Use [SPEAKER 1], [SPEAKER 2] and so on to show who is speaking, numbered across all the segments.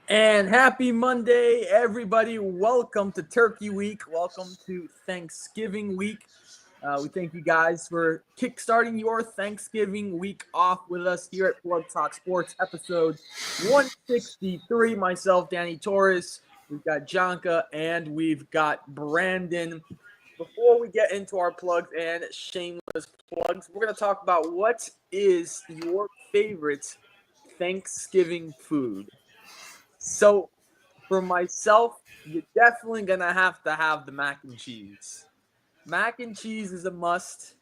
[SPEAKER 1] And happy Monday, everybody. Welcome to Turkey Week. Welcome to Thanksgiving Week. We thank you guys for kickstarting your Thanksgiving week off with us here at Plug Talk Sports, episode 163. Myself, Danny Torres. We've got Janka and we've got Brandon. Before we get into our plugs and shameless plugs, we're going to talk about what is your favorite Thanksgiving food. So, for myself, you're definitely going to have the mac and cheese. Mac and cheese is a must.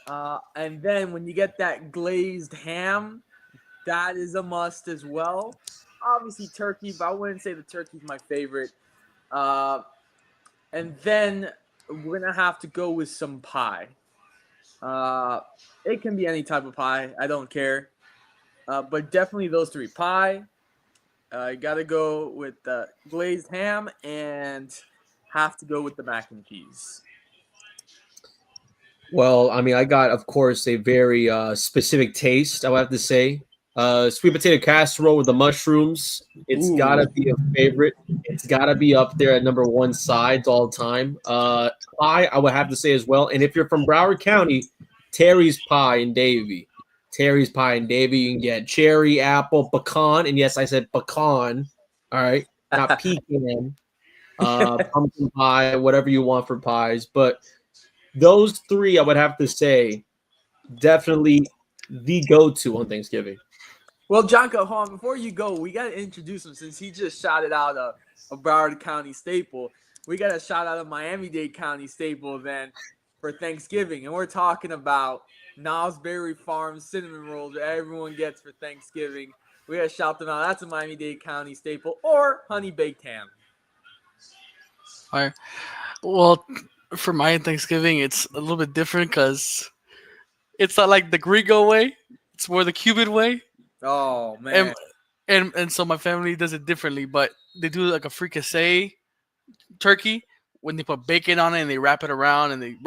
[SPEAKER 1] And then when you get that glazed ham, that is a must as well. Obviously, turkey, but I wouldn't say the turkey's my favorite. Uh, and then we're going to have to go with some pie. It can be any type of pie. I don't care. But definitely those three: pie, you got to go with the glazed ham and have to go with the mac and cheese.
[SPEAKER 2] Well, I mean, I got, of course, a very specific taste, I would have to say. Sweet potato casserole with the mushrooms. It's got
[SPEAKER 1] Ooh.
[SPEAKER 2] to be a favorite. It's got to be up there at number one sides all the time. Pie, I would have to say as well. And if you're from Broward County, Terry's Pie in Davie. Terry's Pie in Davie. You can get cherry, apple, pecan. And yes, I said pecan. All right. Not pecan. Pumpkin pie, whatever you want for pies. But those three, I would have to say, definitely the go-to on Thanksgiving.
[SPEAKER 1] Well, Jonko, hold on. Before you go, we got to introduce him since he just shouted out a Broward County staple. We got to shout out a Miami-Dade County staple then for Thanksgiving. And we're talking about Nosberry Farm cinnamon rolls that everyone gets for Thanksgiving. We got to shout them out. That's a Miami-Dade County staple. Or honey baked ham.
[SPEAKER 3] All right. Well, for my Thanksgiving, it's a little bit different because it's not like the Grigo way. It's more the Cuban way.
[SPEAKER 1] Oh, man.
[SPEAKER 3] And so my family does it differently, but they do like a fricassee turkey when they put bacon on it and they wrap it around and it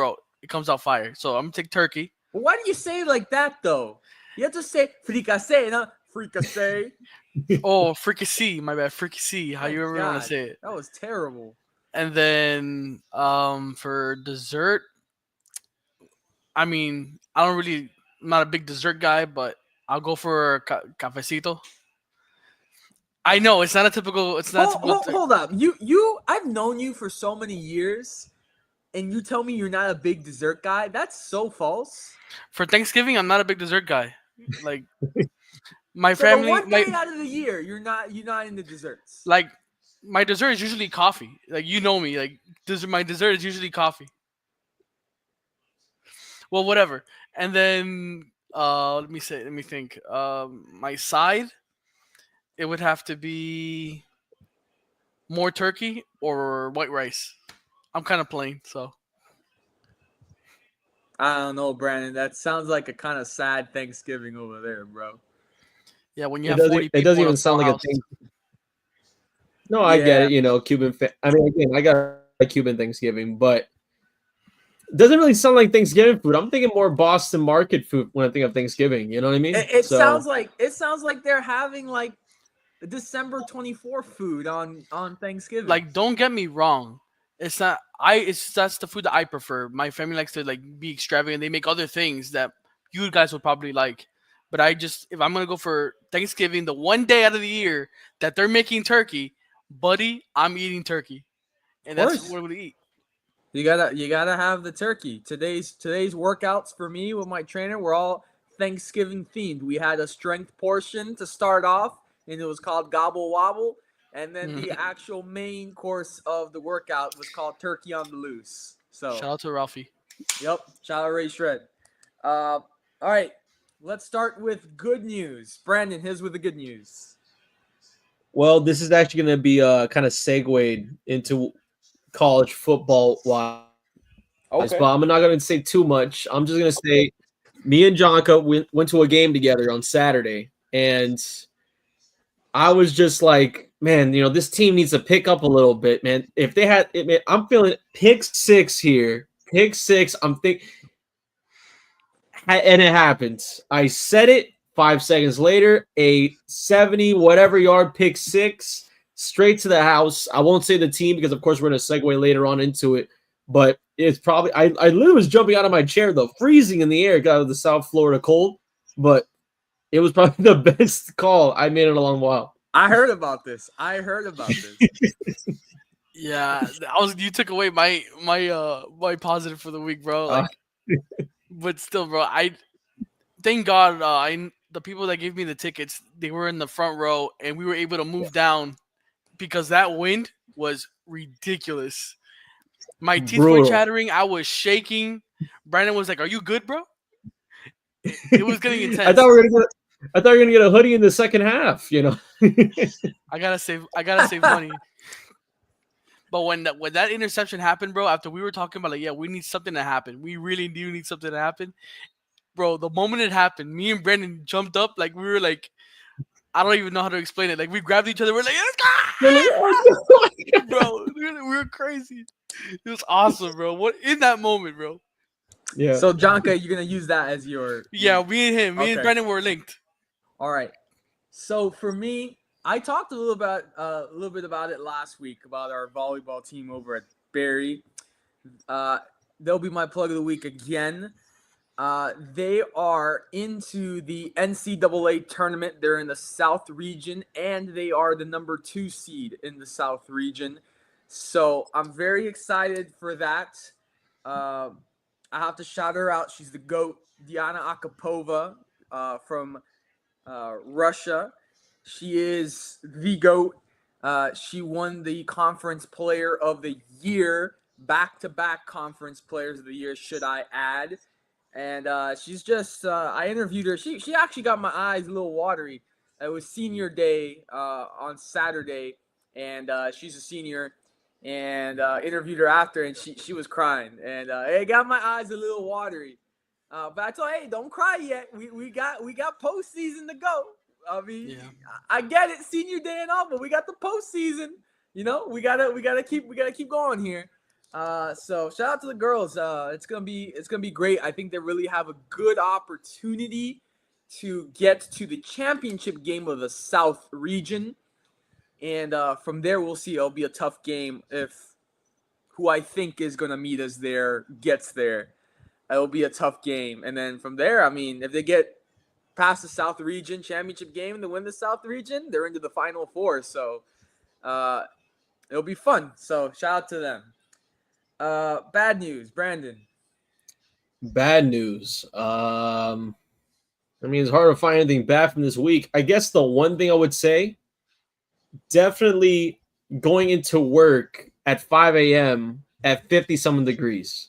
[SPEAKER 3] comes out fire. So I'm gonna take turkey.
[SPEAKER 1] But why do you say it like that, though? You have to say fricassee, not fricassee.
[SPEAKER 3] Oh, fricassee, my bad, fricassee. How you ever want to say it?
[SPEAKER 1] That was terrible.
[SPEAKER 3] And then for dessert, I mean, I'm not a big dessert guy, but I'll go for cafecito. I know it's not a typical. It's not.
[SPEAKER 1] Hold up. I've known you for so many years, and you tell me you're not a big dessert guy. That's so false.
[SPEAKER 3] For Thanksgiving, I'm not a big dessert guy. Like my
[SPEAKER 1] So
[SPEAKER 3] family,
[SPEAKER 1] the one day out of the year, you're not into desserts.
[SPEAKER 3] like my dessert is usually coffee. Like you know me, like my dessert is usually coffee. Well, whatever. And then let me think. My side, it would have to be more turkey or white rice. I'm kind of plain, so.
[SPEAKER 1] I don't know, Brandon. That sounds like a kind of sad Thanksgiving over there, bro.
[SPEAKER 3] Yeah, when you have 40 people,
[SPEAKER 2] it doesn't even sound like a thing. No, I get it. Cuban. I mean, again, I got a Cuban Thanksgiving, but it doesn't really sound like Thanksgiving food. I'm thinking more Boston market food when I think of Thanksgiving. You know what I mean?
[SPEAKER 1] It sounds like they're having like December 24th food on Thanksgiving.
[SPEAKER 3] Like, don't get me wrong. It's not. That's the food that I prefer. My family likes to like be extravagant. They make other things that you guys would probably like. But if I'm gonna go for Thanksgiving, the one day out of the year that they're making turkey, buddy, I'm eating turkey, and that's what I'm gonna eat.
[SPEAKER 1] You gotta have the turkey. Today's workouts for me with my trainer were all Thanksgiving themed. We had a strength portion to start off, and it was called Gobble Wobble. And then the actual main course of the workout was called Turkey on the Loose. So
[SPEAKER 3] shout out to Ralphie.
[SPEAKER 1] Yep, shout out Ray Shred. All right, let's start with good news. Brandon, here's with the good news.
[SPEAKER 2] Well, this is actually going to be kind of segued into college football wise. Okay. But I'm not going to say too much. I'm just going to say me and Jonka went to a game together on Saturday, and I was just like, man, this team needs to pick up a little bit, man. If they had it, man, I'm feeling pick six here. Pick six. I'm thinking, and it happens. I said it 5 seconds later, a 70 whatever yard pick six. straight to the house. I won't say the team because, of course, we're going to segue later on into it. But it's probably I literally was jumping out of my chair, though, freezing in the air, got out of the South Florida cold. But it was probably the best call I made in a long while.
[SPEAKER 1] I heard about this.
[SPEAKER 3] Yeah, you took away my positive for the week, bro. Like, but still, bro, I thank God. The people that gave me the tickets, they were in the front row, and we were able to move down because that wind was ridiculous. My teeth were chattering. I was shaking. Brandon was like, "Are you good, bro?" It was getting intense.
[SPEAKER 2] I thought we were gonna get a hoodie in the second half.
[SPEAKER 3] I gotta save money. But when that interception happened, bro, after we were talking about like, yeah, we need something to happen. We really do need something to happen. Bro, the moment it happened, me and Brandon jumped up like we were like, I don't even know how to explain it. Like we grabbed each other, we're like, bro, we were crazy. It was awesome, bro. What in that moment, bro?
[SPEAKER 1] Yeah. So Jonka, you're gonna use that as your
[SPEAKER 3] me and him, me and Brandon were linked.
[SPEAKER 1] All right. So for me, I talked a little bit about it last week about our volleyball team over at Barry. They'll be my plug of the week again. They are into the NCAA tournament. They're in the South region, and they are the number 2 seed in the South region. So I'm very excited for that. I have to shout her out. She's the GOAT, Diana Akapova from Russia. She is the GOAT. She won the Conference Player of the Year, back-to-back Conference Players of the Year, should I add. And she's just, I interviewed her. She actually got my eyes a little watery. It was senior day on Saturday, and she's a senior. And interviewed her after, and she was crying. And it got my eyes a little watery. But I told her, hey, don't cry yet. We got postseason to go. I mean, I get it, senior day and all, but we got the postseason. We gotta keep going here. So shout out to the girls. It's gonna be great. I think they really have a good opportunity to get to the championship game of the South region, and from there we'll see. It'll be a tough game if who I think is gonna meet us there gets there. It'll be a tough game, and then from there, I mean, if they get past the South region championship game and they win the South region, they're into the Final Four. So it'll be fun. So shout out to them. Bad news, Brandon.
[SPEAKER 2] Bad news. I mean, it's hard to find anything bad from this week. I guess the one thing I would say, definitely going into work at 5 a.m. at 50-something degrees.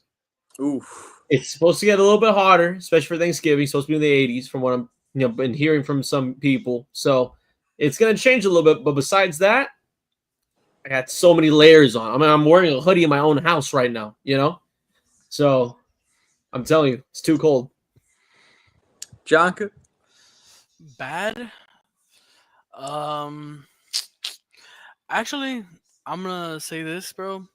[SPEAKER 1] Oof.
[SPEAKER 2] It's supposed to get a little bit hotter, especially for Thanksgiving. It's supposed to be in the 80s from what I'm been hearing from some people. So it's going to change a little bit. But besides that, I got so many layers on. I mean, I'm wearing a hoodie in my own house right now, So I'm telling you, it's too cold.
[SPEAKER 1] Jonka?
[SPEAKER 3] Bad? Actually, I'm going to say this, bro.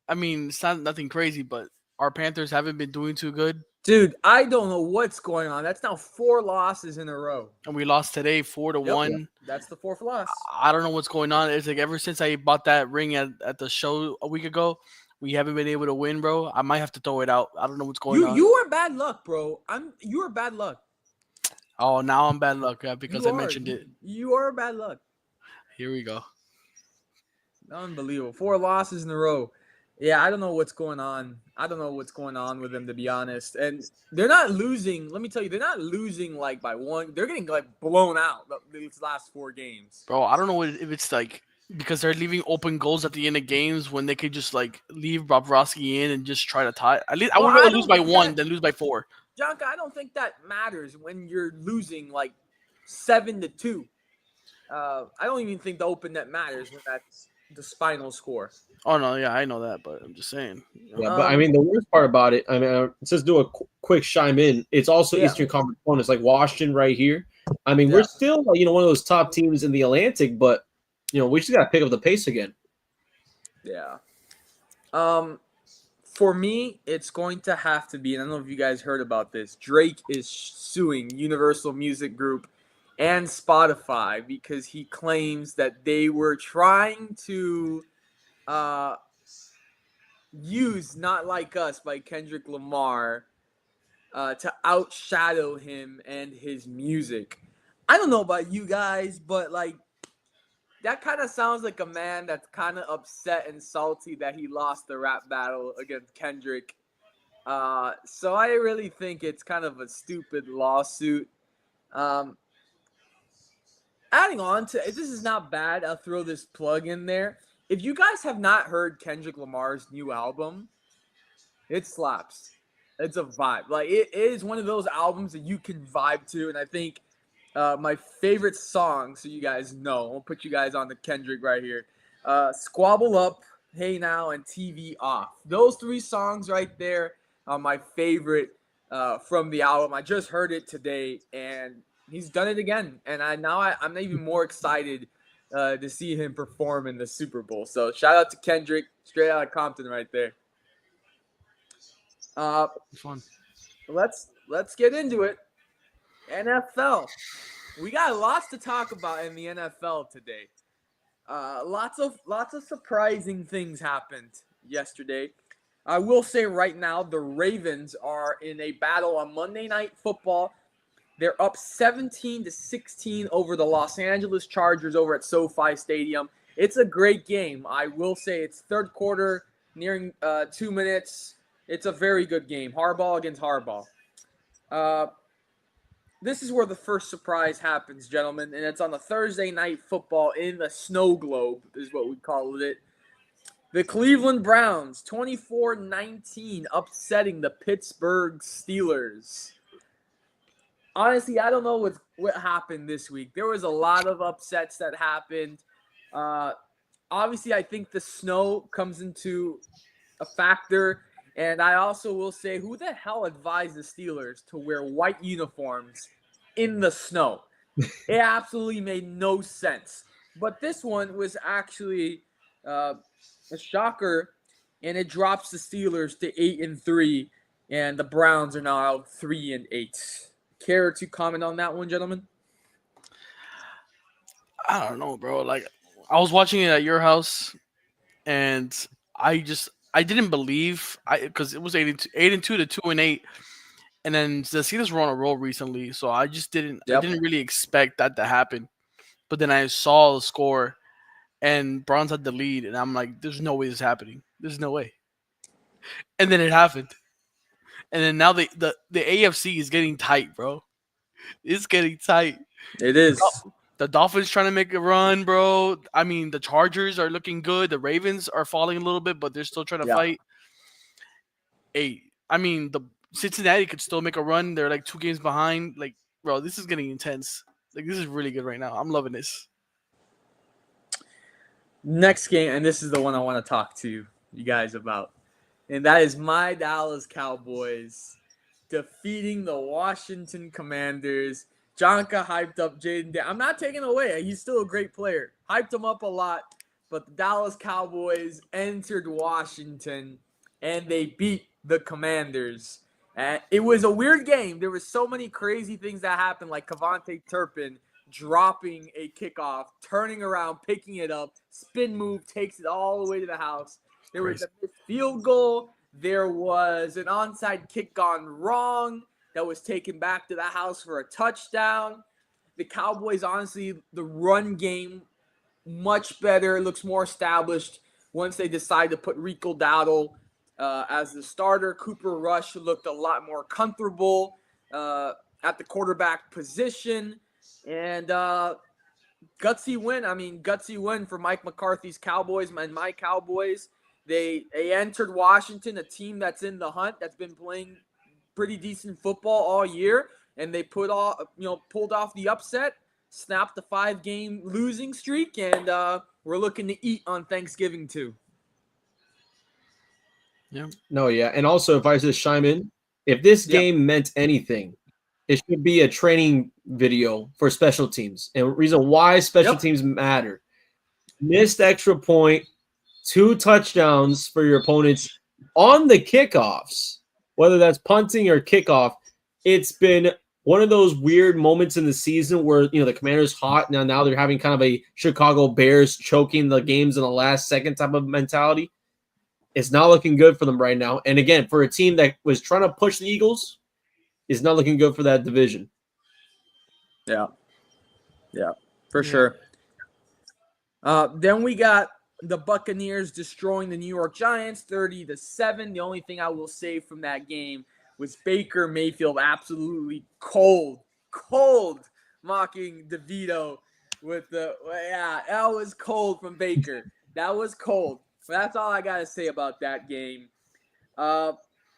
[SPEAKER 3] I mean, it's not nothing crazy, but our Panthers haven't been doing too good.
[SPEAKER 1] Dude, I don't know what's going on. That's now 4 losses in a row.
[SPEAKER 3] And we lost today 4-1.
[SPEAKER 1] Yep. That's the 4th loss.
[SPEAKER 3] I don't know what's going on. It's like ever since I bought that ring at the show a week ago, we haven't been able to win, bro. I might have to throw it out. I don't know what's going on.
[SPEAKER 1] You are bad luck, bro. You are bad luck.
[SPEAKER 3] Oh, now I'm bad luck because I mentioned it.
[SPEAKER 1] You are bad luck.
[SPEAKER 3] Here we go.
[SPEAKER 1] Unbelievable. 4 losses in a row. Yeah, I don't know what's going on. I don't know what's going on with them, to be honest. And they're not losing. Let me tell you, they're not losing like by one. They're getting like blown out these last 4 games.
[SPEAKER 3] Bro, I don't know if it's like because they're leaving open goals at the end of games when they could just like leave Bobrovsky in and just try to tie. At least I would rather lose by 1 than lose by 4.
[SPEAKER 1] Jonka, I don't think that matters when you're losing like 7-2. I don't even think the open net matters when that's the final score.
[SPEAKER 3] Oh no, yeah, I know that, but I'm just saying.
[SPEAKER 2] Yeah, but I mean, the worst part about it, I mean, let's do a quick chime in. It's also Eastern Conference opponents like Washington right here. I mean, we're still one of those top teams in the Atlantic, but we just got to pick up the pace again.
[SPEAKER 1] Yeah. For me, it's going to have to be, and I don't know if you guys heard about this. Drake is suing Universal Music Group and Spotify because he claims that they were trying to use Not Like Us by Kendrick Lamar to outshadow him and his music. I don't know about you guys, but like that kind of sounds like a man that's kind of upset and salty that he lost the rap battle against Kendrick. So I really think it's kind of a stupid lawsuit. Um, Adding on to this is not bad. I'll throw this plug in there. If you guys have not heard Kendrick Lamar's new album, it slaps. It's a vibe. Like it is one of those albums that you can vibe to, and I think my favorite song, so you guys know, I'll put you guys on the Kendrick right here. Squabble Up, Hey Now, and TV Off. Those three songs right there are my favorite from the album. I just heard it today, and he's done it again. And I'm even more excited to see him perform in the Super Bowl. So shout out to Kendrick, straight out of Compton right there.
[SPEAKER 3] Fun.
[SPEAKER 1] Let's get into it. NFL. We got lots to talk about in the NFL today. Lots of surprising things happened yesterday. I will say right now the Ravens are in a battle on Monday Night Football. They're up 17-16 over the Los Angeles Chargers over at SoFi Stadium. It's a great game. I will say it's third quarter, nearing 2 minutes. It's a very good game. Harbaugh against Harbaugh. This is where the first surprise happens, gentlemen, and it's on the Thursday Night Football in the snow globe is what we call it. The Cleveland Browns, 24-19, upsetting the Pittsburgh Steelers. Honestly, I don't know what happened this week. There was a lot of upsets that happened. Obviously, I think the snow comes into a factor. And I also will say, who the hell advised the Steelers to wear white uniforms in the snow? It absolutely made no sense. But this one was actually a shocker, and it drops the Steelers to 8-3, and the Browns are now out 3-8. Care to comment on that one, gentlemen?
[SPEAKER 3] I don't know, bro. Like, I was watching it at your house, and I didn't believe because it was 8-2 to 2-8, and then the Steelers were on a roll recently, so I just didn't really expect that to happen. But then I saw the score, and Browns had the lead, and I'm like, "There's no way this is happening. There's no way." And then it happened, and then now the AFC is getting tight, bro. It's getting tight.
[SPEAKER 1] It is.
[SPEAKER 3] The Dolphins trying to make a run, bro. I mean, the Chargers are looking good. The Ravens are falling a little bit, but they're still trying to fight. I mean, the Cincinnati could still make a run. They're like 2 games behind. Like, bro, this is getting intense. Like, this is really good right now. I'm loving this.
[SPEAKER 1] Next game, and this is the one I want to talk to you guys about, and that is my Dallas Cowboys defeating the Washington Commanders. Jonka hyped up Jaden. I'm not taking away. He's still a great player. Hyped him up a lot. But the Dallas Cowboys entered Washington, and they beat the Commanders. It was a weird game. There were so many crazy things that happened, like Kevontae Turpin dropping a kickoff, turning around, picking it up, spin move, takes it all the way to the house. There was a missed field goal. There was an onside kick gone wrong that was taken back to the house for a touchdown. The Cowboys, honestly, the run game, much better, looks more established once they decide to put Rico Dowdle as the starter. Cooper Rush looked a lot more comfortable at the quarterback position. And gutsy win. I mean, gutsy win for Mike McCarthy's Cowboys and my Cowboys. They entered Washington, a team that's in the hunt, that's been playing pretty decent football all year, and they pulled off the upset, snapped the 5-game losing streak, and we're looking to eat on Thanksgiving too.
[SPEAKER 2] Yeah. No, yeah. And also, if I just chime in, if this game meant anything, it should be a training video for special teams. And the reason why special teams matter. Missed extra point, 2 touchdowns for your opponents on the kickoffs, whether that's punting or kickoff. It's been one of those weird moments in the season where the Commanders hot now they're having kind of a Chicago Bears choking the games in the last second type of mentality. It's not looking good for them right now. And again, for a team that was trying to push the Eagles, it's not looking good for that division.
[SPEAKER 1] Yeah, for sure. Then we got the Buccaneers destroying the New York Giants 30-7. The only thing I will say from that game was Baker Mayfield absolutely cold mocking DeVito with that was cold from Baker. That was cold. But that's all I got to say about that game.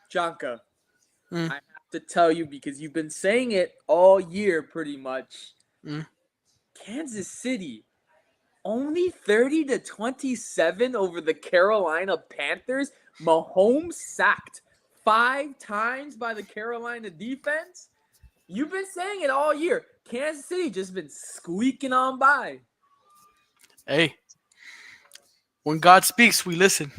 [SPEAKER 1] Janka, I have to tell you because you've been saying it all year pretty much. Kansas City only 30-27 over the Carolina Panthers. Mahomes sacked 5 times by the Carolina defense. You've been saying it all year. Kansas City just been squeaking on by.
[SPEAKER 3] Hey, when God speaks, we listen.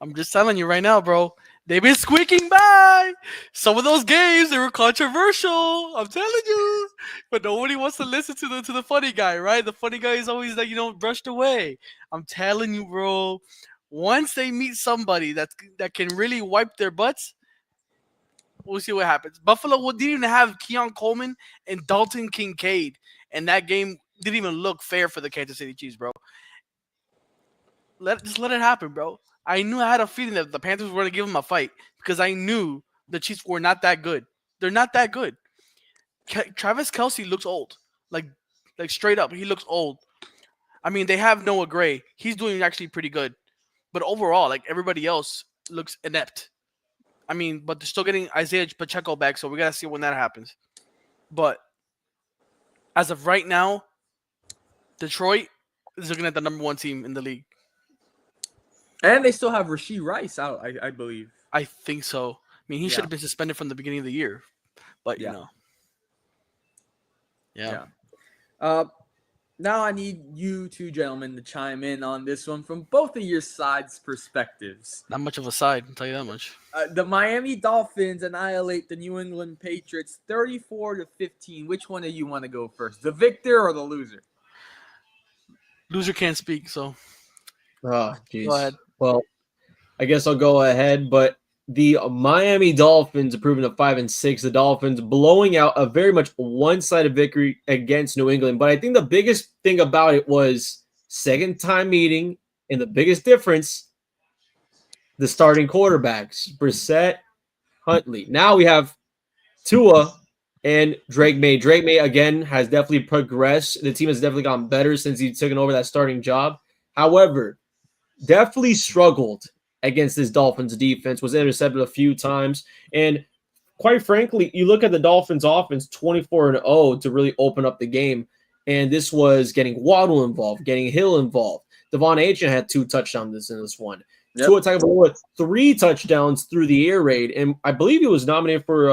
[SPEAKER 3] I'm just telling you right now, bro. They've been squeaking by. Some of those games, they were controversial. I'm telling you. But nobody wants to listen to the funny guy, right? The funny guy is always like, brushed away. I'm telling you, bro. Once they meet somebody that can really wipe their butts, we'll see what happens. Buffalo didn't even have Keon Coleman and Dalton Kincaid. And that game didn't even look fair for the Kansas City Chiefs, bro. Just let it happen, bro. I had a feeling that the Panthers were going to give them a fight because I knew the Chiefs were not that good. They're not that good. Travis Kelce looks old. Like straight up, he looks old. I mean, they have Noah Gray. He's doing actually pretty good. But overall, like everybody else looks inept. I mean, but they're still getting Isaiah Pacheco back, so we got to see when that happens. But as of right now, Detroit is looking at the number 1 team in the league.
[SPEAKER 1] And they still have Rashee Rice out, I believe.
[SPEAKER 3] I think so. I mean, he should have been suspended from the beginning of the year. But, you know. Yeah.
[SPEAKER 1] Now I need you two gentlemen to chime in on this one from both of your sides' perspectives.
[SPEAKER 3] Not much of a side, I'll tell you that much.
[SPEAKER 1] The Miami Dolphins annihilate the New England Patriots 34-15. Which one of you want to go first? The victor or the loser?
[SPEAKER 3] Loser can't speak, so.
[SPEAKER 2] Oh, geez.
[SPEAKER 3] Go ahead.
[SPEAKER 2] Well, I guess I'll go ahead, but the Miami Dolphins improving to 5-6. The Dolphins blowing out a very much one-sided victory against New England. But I think the biggest thing about it was second-time meeting, and the biggest difference, the starting quarterbacks, Brissett, Huntley. Now we have Tua and Drake May. Drake May, again, has definitely progressed. The team has definitely gotten better since he's taken over that starting job. However, definitely struggled against this Dolphins defense, was intercepted a few times. And quite frankly, you look at the Dolphins offense, 24-0 to really open up the game. And this was getting Waddle involved, getting Hill involved. Devon Achane had 2 touchdowns in this one.
[SPEAKER 1] Yep.
[SPEAKER 2] Tua Tagovailoa 3 touchdowns through the air raid. And I believe he was nominated for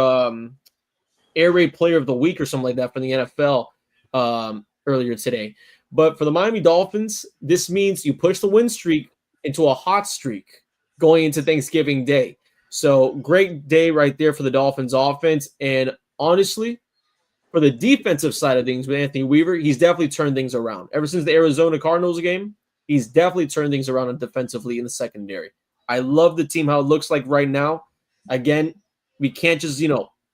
[SPEAKER 2] Air Raid Player of the Week or something like that from the NFL earlier today. But for the Miami Dolphins, this means you push the win streak into a hot streak going into Thanksgiving Day. So great day right there for the Dolphins offense. And honestly, for the defensive side of things with Anthony Weaver, he's definitely turned things around. Ever since the Arizona Cardinals game, he's definitely turned things around defensively in the secondary. I love the team, how it looks like right now. Again, we can't just,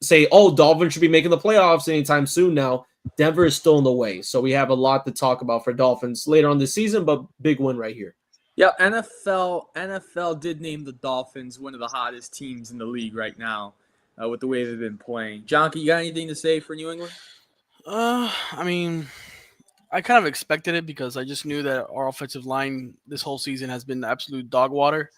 [SPEAKER 2] say, oh, Dolphins should be making the playoffs anytime soon now. Denver is still in the way. So we have a lot to talk about for Dolphins later on this season, but big win right here.
[SPEAKER 1] Yeah, NFL did name the Dolphins one of the hottest teams in the league right now with the way they've been playing. Jonky, you got anything to say for New England?
[SPEAKER 3] I mean, I kind of expected it because I just knew that our offensive line this whole season has been absolute dog water.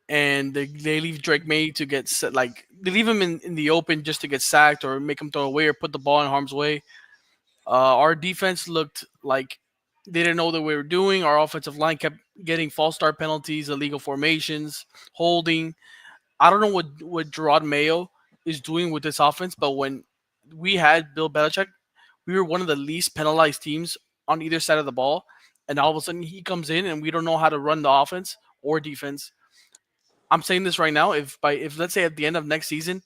[SPEAKER 3] And they leave Drake May to get set, like they leave him in the open just to get sacked or make him throw away or put the ball in harm's way. Our defense looked like they didn't know what we were doing. Our offensive line kept getting false start penalties, illegal formations, holding. I don't know what Gerard Mayo is doing with this offense, but when we had Bill Belichick, we were one of the least penalized teams on either side of the ball. And all of a sudden he comes in and we don't know how to run the offense or defense. I'm saying this right now. If let's say at the end of next season,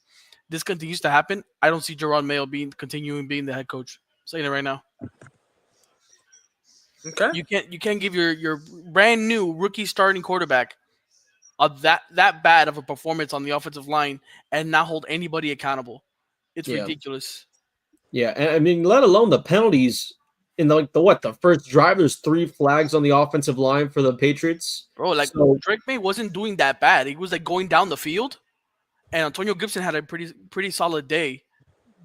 [SPEAKER 3] this continues to happen, I don't see Jerron Mayo continuing being the head coach. I'm saying it right now.
[SPEAKER 1] Okay.
[SPEAKER 3] You can't give your brand new rookie starting quarterback that bad of a performance on the offensive line and not hold anybody accountable. It's
[SPEAKER 2] Yeah.
[SPEAKER 3] ridiculous.
[SPEAKER 2] Yeah, and I mean, let alone the penalties in the first drive. There's 3 flags on the offensive line for the Patriots.
[SPEAKER 3] Bro, like
[SPEAKER 2] So
[SPEAKER 3] Drake May wasn't doing that bad. He was like going down the field, and Antonio Gibson had a pretty solid day,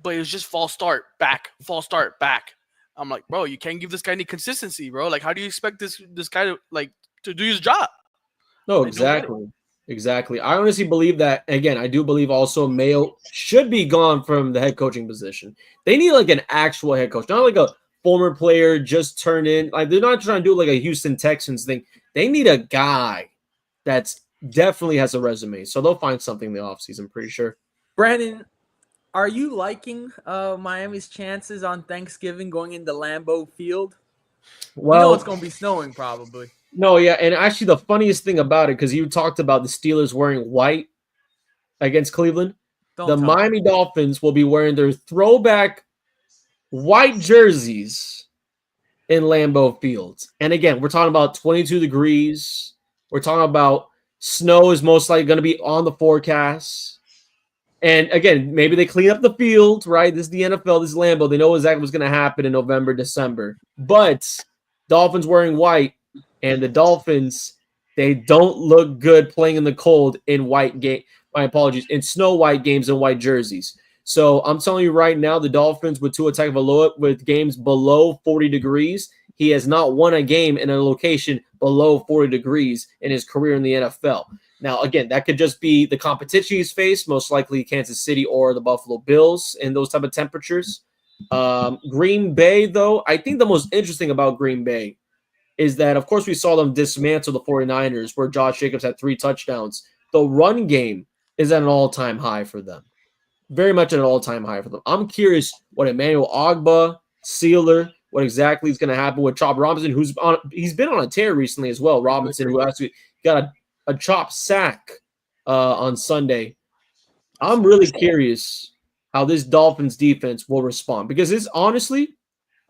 [SPEAKER 3] but it was just false start, back, false start, back. I'm like, bro, you can't give this guy any consistency, bro. Like, how do you expect this guy to do his job?
[SPEAKER 2] no,
[SPEAKER 3] I don't get it.
[SPEAKER 2] exactly. I honestly believe that. Again, I do believe also Mayo should be gone from the head coaching position. They need like an actual head coach, not like a former player just turned in. Like they're not trying to do like a Houston Texans thing. They need a guy that's definitely has a resume. So they'll find something in the offseason, pretty sure.
[SPEAKER 1] Brandon, are you liking Miami's chances on Thanksgiving going into Lambeau Field?
[SPEAKER 2] Well,
[SPEAKER 1] it's going to be snowing probably.
[SPEAKER 2] No, yeah, and actually the funniest thing about it, because you talked about the Steelers wearing white against Cleveland, the Miami Dolphins will be wearing their throwback white jerseys in Lambeau Fields. And again, we're talking about 22 degrees. We're talking about snow is most likely going to be on the forecast. And again, maybe they clean up the field, right? This is the NFL, this is Lambeau. They know exactly what's going to happen in November, December. But Dolphins wearing white, and the Dolphins, they don't look good playing in the cold in white game. My apologies, in snow white games and white jerseys. So I'm telling you right now, the Dolphins with Tua Tagovailoa with games below 40 degrees, he has not won a game in a location below 40 degrees in his career in the NFL. Now, again, that could just be the competition he's faced, most likely Kansas City or the Buffalo Bills in those type of temperatures. Green Bay, though, I think the most interesting about Green Bay is that, of course, we saw them dismantle the 49ers where Josh Jacobs had 3 touchdowns. The run game is at an all-time high for them. Very much at an all-time high for them. I'm curious what Emmanuel Ogbah, Sealer, what exactly is going to happen with Chop Robinson, he's been on a tear recently as well. Robinson, who actually got a chop sack on Sunday. I'm really curious how this Dolphins defense will respond because this, honestly,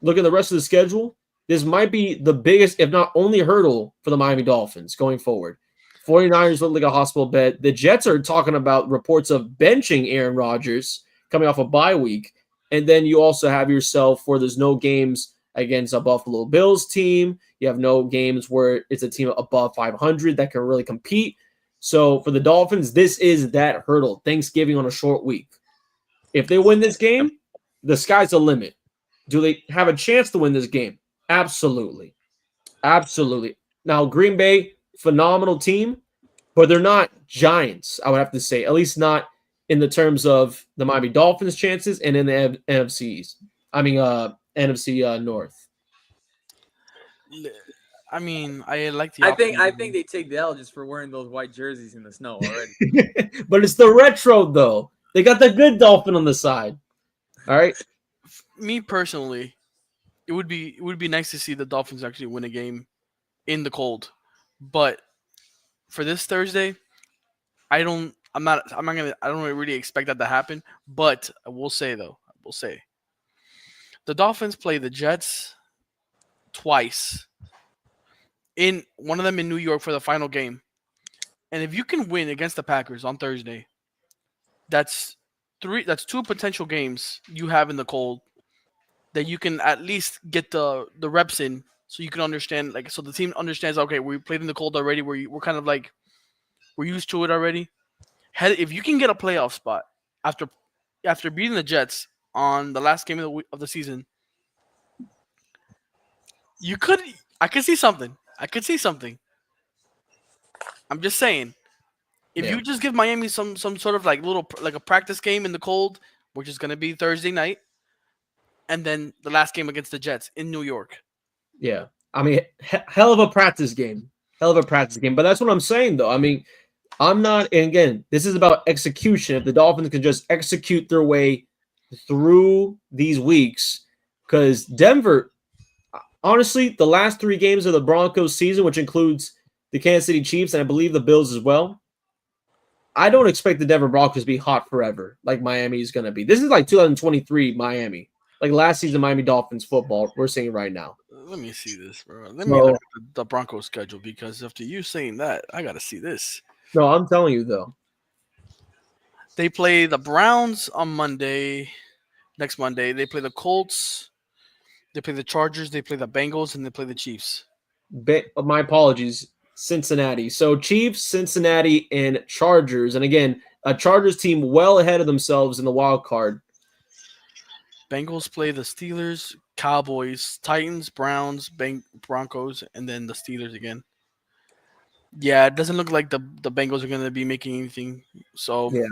[SPEAKER 2] look at the rest of the schedule. This might be the biggest, if not only, hurdle for the Miami Dolphins going forward. 49ers look like a hospital bed. The Jets are talking about reports of benching Aaron Rodgers coming off a bye week. And then you also have yourself where there's no games against a Buffalo Bills team. You have no games where it's a team above 500 that can really compete. So for the Dolphins, this is that hurdle. Thanksgiving on a short week. If they win this game, the sky's the limit. Do they have a chance to win this game? Absolutely. Absolutely. Now, Green Bay, phenomenal team, but they're not giants, I would have to say, at least not in the terms of the Miami Dolphins' chances and in the NFC North.
[SPEAKER 3] I mean, I like the.
[SPEAKER 1] I think they take the L just for wearing those white jerseys in the snow already.
[SPEAKER 2] But it's the retro, though. They got the good Dolphin on the side. All right.
[SPEAKER 3] Me personally, it would be nice to see the Dolphins actually win a game in the cold, but for this Thursday, I don't really expect that to happen. But I will say though, the Dolphins play the Jets twice. In one of them in New York for the final game, and if you can win against the Packers on Thursday, that's 2 potential games you have in the cold that you can at least get the reps in, so you can understand, like, so the team understands. Okay, we played in the cold already. We're kind of like we're used to it already. If you can get a playoff spot after beating the Jets on the last game of the season, you could. I could see something. I'm just saying. If you just give Miami some sort of like a practice game in the cold, which is going to be Thursday night, and then the last game against the Jets in New York.
[SPEAKER 2] Yeah. I mean, hell of a practice game. But that's what I'm saying, though. I mean, I'm not, and again, this is about execution. If the Dolphins can just execute their way through these weeks, because Denver, honestly, the last 3 games of the Broncos season, which includes the Kansas City Chiefs and I believe the Bills as well, I don't expect the Denver Broncos to be hot forever like Miami is going to be. This is like 2023 Miami. Like last season Miami Dolphins football we're seeing right now.
[SPEAKER 3] Let me see this, bro. Let me
[SPEAKER 2] So,
[SPEAKER 3] look at the Broncos schedule because after you saying that, I got to see this.
[SPEAKER 2] no, I'm telling you though.
[SPEAKER 3] They play the Browns on Monday. Next Monday, they play the Colts. They play the Chargers. They play the Bengals, and they play the Chiefs.
[SPEAKER 2] My apologies. Cincinnati. So Chiefs, Cincinnati, and Chargers. And again, a Chargers team well ahead of themselves in the wild card.
[SPEAKER 3] Bengals play the Steelers, Cowboys, Titans, Browns, Broncos, and then the Steelers again. Yeah, it doesn't look like the Bengals are going to be making anything. So
[SPEAKER 2] Yeah.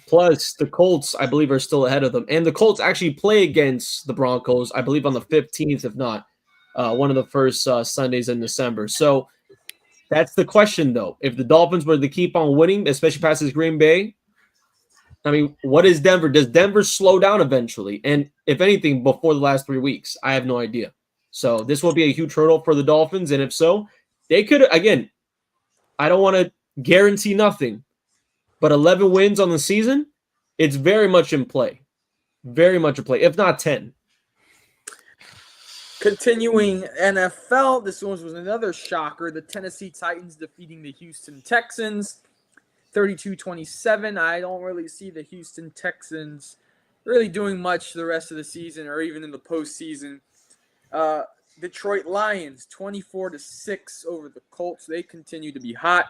[SPEAKER 2] Plus, the Colts, I believe, are still ahead of them. And the Colts actually play against the Broncos, I believe, on the 15th, if not one of the first Sundays in December. So that's the question, though. If the Dolphins were to keep on winning, especially past this Green Bay, I mean, what is Denver? Does Denver slow down eventually? And if anything, before the last 3 weeks, I have no idea. So this will be a huge hurdle for the Dolphins. And if so, they could, again, I don't want to guarantee nothing, but 11 wins on the season, it's very much in play. Very much in play, if not 10.
[SPEAKER 1] Continuing NFL, this one was another shocker. The Tennessee Titans defeating the Houston Texans 32-27. I don't really see the Houston Texans really doing much the rest of the season or even in the postseason. Detroit Lions 24-6 over the Colts. They continue to be hot.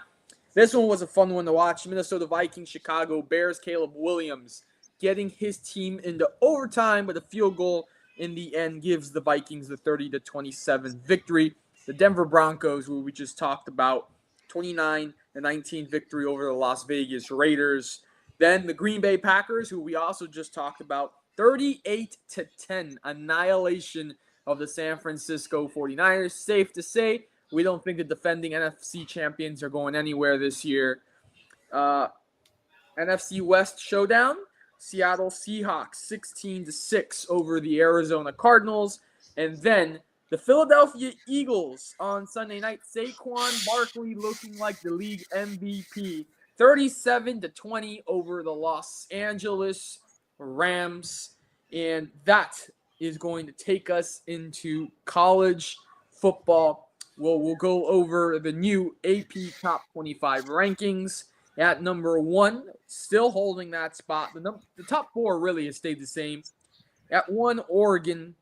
[SPEAKER 1] This one was a fun one to watch. Minnesota Vikings, Chicago Bears, Caleb Williams getting his team into overtime, but a field goal in the end gives the Vikings the 30-27 victory. The Denver Broncos, who we just talked about, 29-19 victory over the Las Vegas Raiders. Then the Green Bay Packers, who we also just talked about, 38-10 annihilation of the San Francisco 49ers. Safe to say, we don't think the defending NFC champions are going anywhere this year. NFC West showdown. Seattle Seahawks 16-6 over the Arizona Cardinals. And then the Philadelphia Eagles on Sunday night. Saquon Barkley looking like the league MVP. 37-20 over the Los Angeles Rams. And that is going to take us into college football. We'll go over the new AP Top 25 rankings. At number 1, still holding that spot. The top 4 really has stayed the same. At 1, Oregon.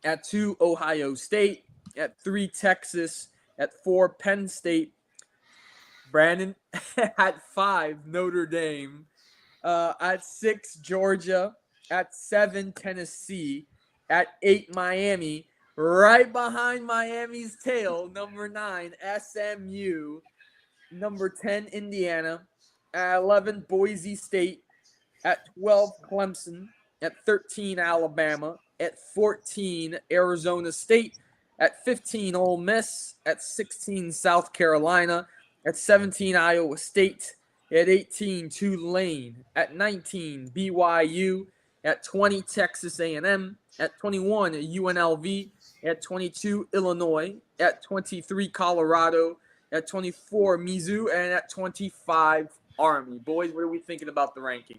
[SPEAKER 1] At 2, Ohio State. At 3, Texas. At 4, Penn State. Brandon. At 5, Notre Dame. At 6, Georgia. At 7, Tennessee. At 8, Miami. Right behind Miami's tail, number 9, SMU. Number 10, Indiana. At 11, Boise State. At 12, Clemson. At 13, Alabama. At 14, Arizona State. At 15, Ole Miss. At 16, South Carolina. At 17, Iowa State. At 18, Tulane. At 19, BYU. At 20, Texas A&M. At 21, UNLV. At 22, Illinois. At 23, Colorado. At 24, Mizzou, and at 25, Army. Boys, what are we thinking about the rankings?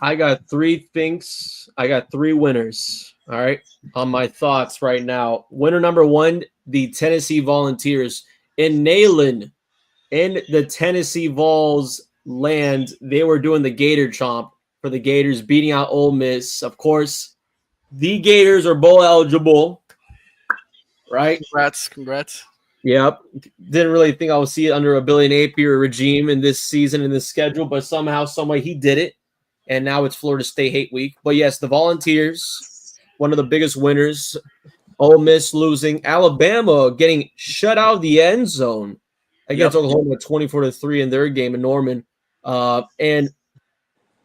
[SPEAKER 2] I got 3 things. I got 3 winners. All right. On my thoughts right now. Winner number 1, the Tennessee Volunteers. In Neyland, in the Tennessee Vols land, they were doing the Gator Chomp for the Gators, beating out Ole Miss. Of course, the Gators are bowl eligible. Right?
[SPEAKER 3] Congrats.
[SPEAKER 2] Yep. Didn't really think I would see it under a Billy Napier regime in this season, in this schedule, but somehow, someway he did it. And now it's Florida State Hate Week. But yes, the Volunteers, one of the biggest winners. Ole Miss losing. Alabama getting shut out of the end zone against Oklahoma 24-3 in their game in Norman. And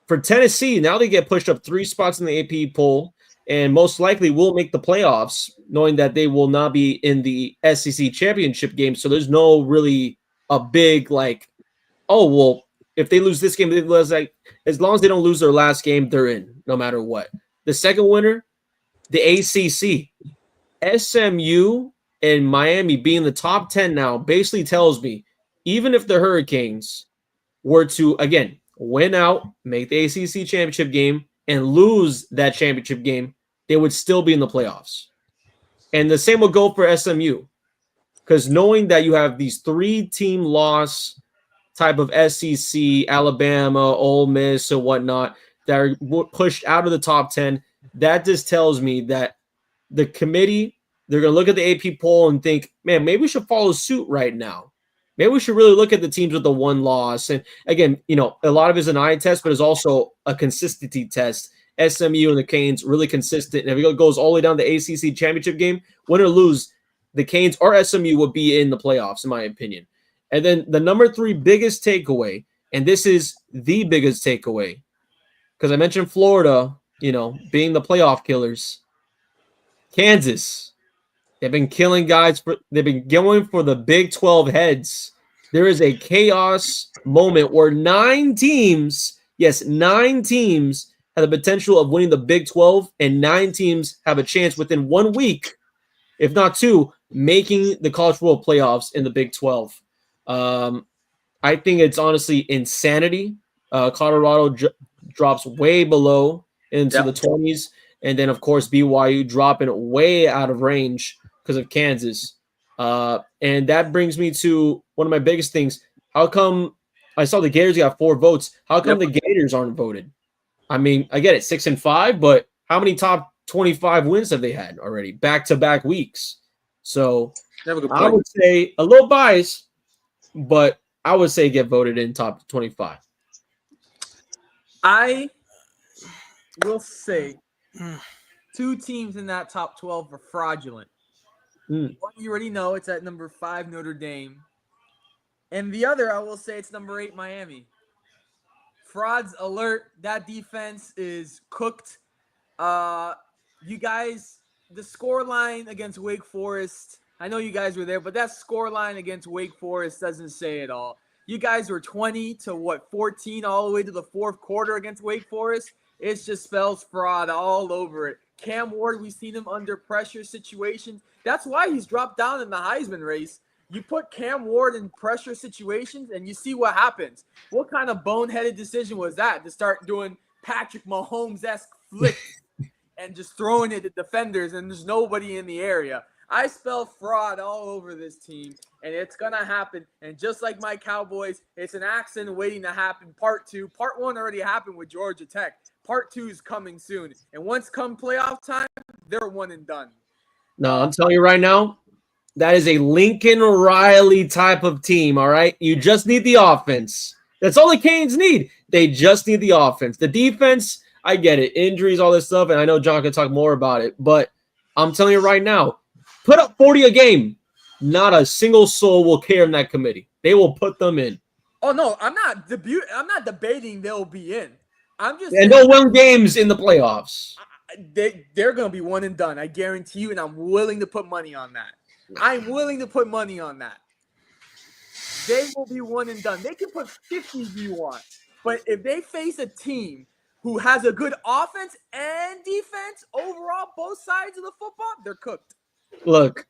[SPEAKER 2] for Tennessee, now they get pushed up 3 spots in the AP poll, and most likely will make the playoffs, knowing that they will not be in the SEC championship game. So there's no really a big if they lose this game, as long as they don't lose their last game, they're in no matter what. The second winner, the ACC. SMU and Miami being the top 10 now basically tells me, even if the Hurricanes were to, again, win out, make the ACC championship game, and lose that championship game, they would still be in the playoffs. And the same would go for SMU, because knowing that you have these 3-team loss type of SEC, Alabama, Ole Miss, and whatnot that are pushed out of the top 10, that just tells me that the committee, they're going to look at the AP poll and think, man, maybe we should follow suit right now. Maybe we should really look at the teams with the one loss. And again, a lot of it is an eye test, but it's also a consistency test. SMU and the Canes really consistent. And if it goes all the way down to the ACC championship game, win or lose, the Canes or SMU will be in the playoffs, in my opinion. And then the number 3 biggest takeaway, and this is the biggest takeaway, because I mentioned Florida, being the playoff killers. Kansas, they've been killing guys. They've been going for the Big 12 heads. There is a chaos moment where 9 teams, yes, 9 teams have the potential of winning the Big 12, and 9 teams have a chance within 1 week, if not 2, making the college football playoffs in the Big 12. I think it's honestly insanity. Colorado drops way below into the 20s. And then, of course, BYU dropping way out of range because of Kansas. And that brings me to one of my biggest things. How come I saw the Gators got 4 votes? How come the Gators aren't voted? I mean, I get it, 6-5, but how many top 25 wins have they had already? Back-to-back weeks. So I would say a little biased, but I would say get voted in top 25.
[SPEAKER 1] I will say 2 teams in that top 12 are fraudulent. One you already know, it's at number 5, Notre Dame. And the other, I will say it's number 8, Miami. Frauds alert. That defense is cooked. You guys, the score line against Wake Forest, I know you guys were there, but that score line against Wake Forest doesn't say it all. You guys were 20-14 all the way to the 4th quarter against Wake Forest. It just spells fraud all over it. Cam Ward, we've seen him under pressure situations. That's why he's dropped down in the Heisman race. You put Cam Ward in pressure situations and you see what happens. What kind of boneheaded decision was that to start doing Patrick Mahomes-esque flicks and just throwing it at defenders and there's nobody in the area? I spell fraud all over this team, and it's going to happen. And just like my Cowboys, it's an accident waiting to happen. Part 2. Part 1 already happened with Georgia Tech. Part 2 is coming soon. And once come playoff time, they're one and done.
[SPEAKER 2] No, I'm telling you right now, that is a Lincoln Riley type of team, all right? You just need the offense. That's all the Canes need. They just need the offense. The defense, I get it. Injuries, all this stuff, and I know John can talk more about it. But I'm telling you right now, put up 40 a game. Not a single soul will care in that committee. They will put them in.
[SPEAKER 1] Oh, no, I'm not debating they'll be in. I'm just
[SPEAKER 2] and they'll win games in the playoffs.
[SPEAKER 1] They're going to be one and done. I guarantee you, and I'm willing to put money on that. I'm willing to put money on that. They will be one and done. They can put 50 if you want. But if they face a team who has a good offense and defense overall, both sides of the football, they're cooked.
[SPEAKER 2] Look,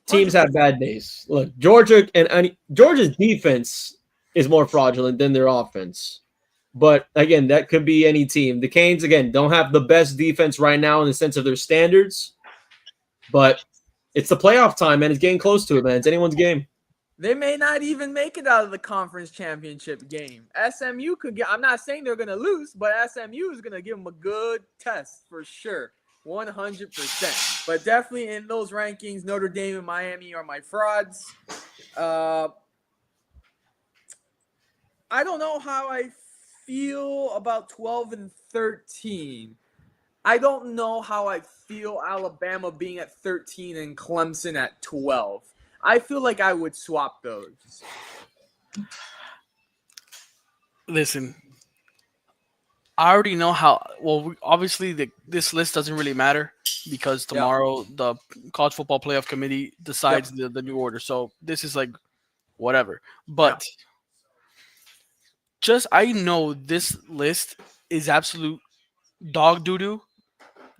[SPEAKER 2] teams have bad days. Look, Georgia's defense is more fraudulent than their offense. But again, that could be any team. The Canes, again, don't have the best defense right now in the sense of their standards. But it's the playoff time, man. It's getting close to it, man. It's anyone's game.
[SPEAKER 1] They may not even make it out of the conference championship game. SMU could get – I'm not saying they're going to lose, but SMU is going to give them a good test for sure, 100%. But definitely in those rankings, Notre Dame and Miami are my frauds. I don't know how I feel about 12 and 13. I don't know how I feel Alabama being at 13 and Clemson at 12. I feel like I would swap those.
[SPEAKER 3] Listen, I already know how. Well, obviously, this list doesn't really matter because tomorrow the College Football Playoff Committee decides the new order. So this is like whatever. But just I know this list is absolute dog doo-doo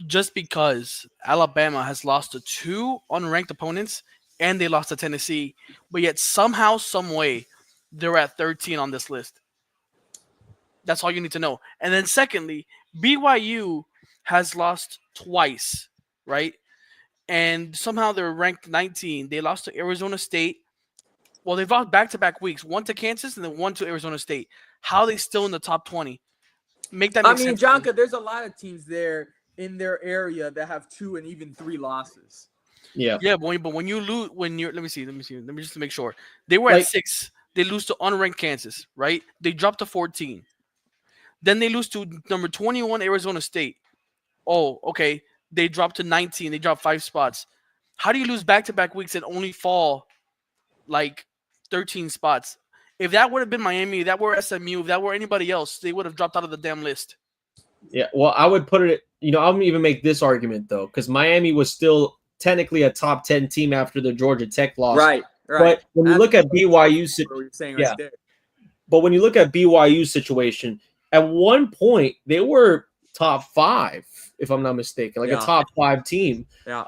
[SPEAKER 3] just because Alabama has lost to 2 unranked opponents and they lost to Tennessee, but yet somehow, some way, they're at 13 on this list. That's all you need to know. And then secondly, BYU has lost twice, right? And somehow they're ranked 19. They lost to Arizona State. Well, they've lost back-to-back weeks, one to Kansas and then one to Arizona State. How are they still in the top 20? Make that
[SPEAKER 1] I
[SPEAKER 3] make
[SPEAKER 1] mean,
[SPEAKER 3] sense to me.
[SPEAKER 1] Jonka, there's a lot of teams there in their area that have 2 and even 3 losses.
[SPEAKER 2] Yeah.
[SPEAKER 3] Yeah, but when you lose, when you're, let me just to make sure. They were at
[SPEAKER 2] Like,
[SPEAKER 3] 6. They lose to unranked Kansas, right? They dropped to 14. Then they lose to number 21 Arizona State. Oh, okay. They dropped to 19. They dropped 5 spots. How do you lose back-to-back weeks and only fall like 13 spots? If that would have been Miami, if that were SMU, if that were anybody else, they would have dropped out of the damn list.
[SPEAKER 2] yeah. Well, I would put it, I'll even make this argument, though, because Miami was still technically a top 10 team after the Georgia Tech loss.
[SPEAKER 1] Right.
[SPEAKER 2] But when you look at BYU,
[SPEAKER 1] what you're saying
[SPEAKER 2] yeah.
[SPEAKER 1] right there.
[SPEAKER 2] But when you look at BYU's situation, at one point they were top 5, if I'm not mistaken, like a top 5 team.
[SPEAKER 1] Yeah.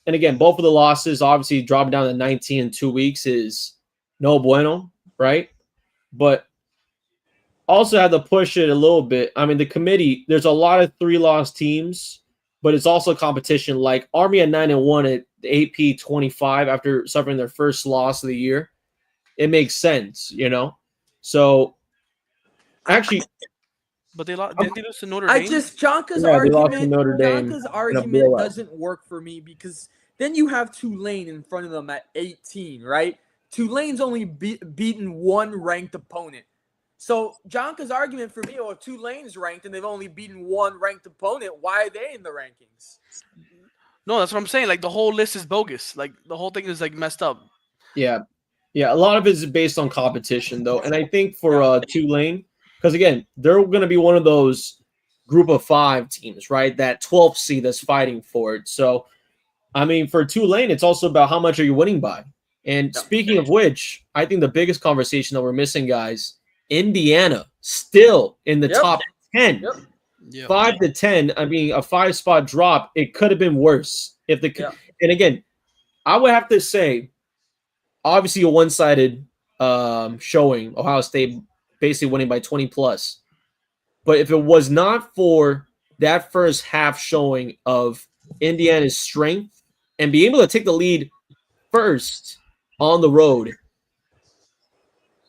[SPEAKER 2] And again, both of the losses, obviously dropping down to 19 in 2 weeks is no bueno, right? But also had to push it a little bit. I mean, the committee, there's a lot of 3-loss teams, but it's also competition. Like Army at 9-1 at AP 25 after suffering their first loss of the year. It makes sense, So actually,
[SPEAKER 3] But they lost. Didn't they lose to Notre Dame?
[SPEAKER 1] Jonka's
[SPEAKER 2] they lost to Notre Dame
[SPEAKER 1] argument doesn't work for me because then you have Tulane in front of them at 18, right? Tulane's only beaten one ranked opponent. So Jonka's argument for me, if Tulane's ranked and they've only beaten one ranked opponent, why are they in the rankings?
[SPEAKER 3] No, that's what I'm saying. Like the whole list is bogus. Like the whole thing is like messed up.
[SPEAKER 2] Yeah. A lot of it is based on competition, though, and I think for Tulane, because again, they're going to be one of those group of 5 teams, right? That 12th seed that's fighting for it. So, I mean, for Tulane, it's also about how much are you winning by. And speaking of which, I think the biggest conversation that we're missing, guys, Indiana still in the top 10. 5 to 10. I mean, a 5-spot drop. It could have been worse and again, I would have to say, obviously a one-sided showing. Ohio State basically winning by 20 plus. But if it was not for that first half showing of Indiana's strength and being able to take the lead first on the road,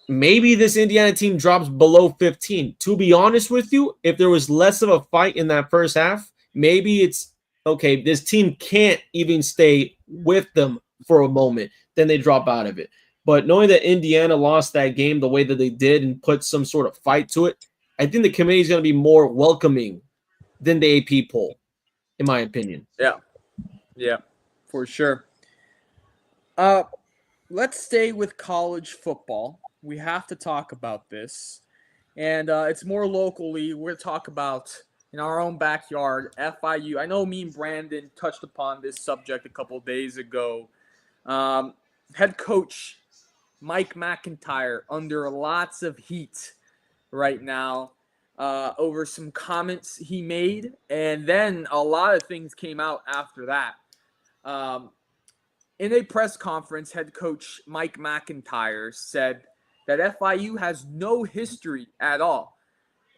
[SPEAKER 2] maybe this Indiana team drops below 15. To be honest with you, if there was less of a fight in that first half, maybe it's, okay, this team can't even stay with them for a moment. Then they drop out of it. But knowing that Indiana lost that game the way that they did and put some sort of fight to it, I think the committee is going to be more welcoming than the AP poll, in my opinion.
[SPEAKER 1] Yeah, for sure. Let's stay with college football. We have to talk about this. And it's more locally. We're going to talk about in our own backyard, FIU. I know me and Brandon touched upon this subject a couple days ago. Head coach Mike McIntyre under lots of heat right now over some comments he made, and then a lot of things came out after that. In a press conference, head coach Mike McIntyre said that FIU has no history at all,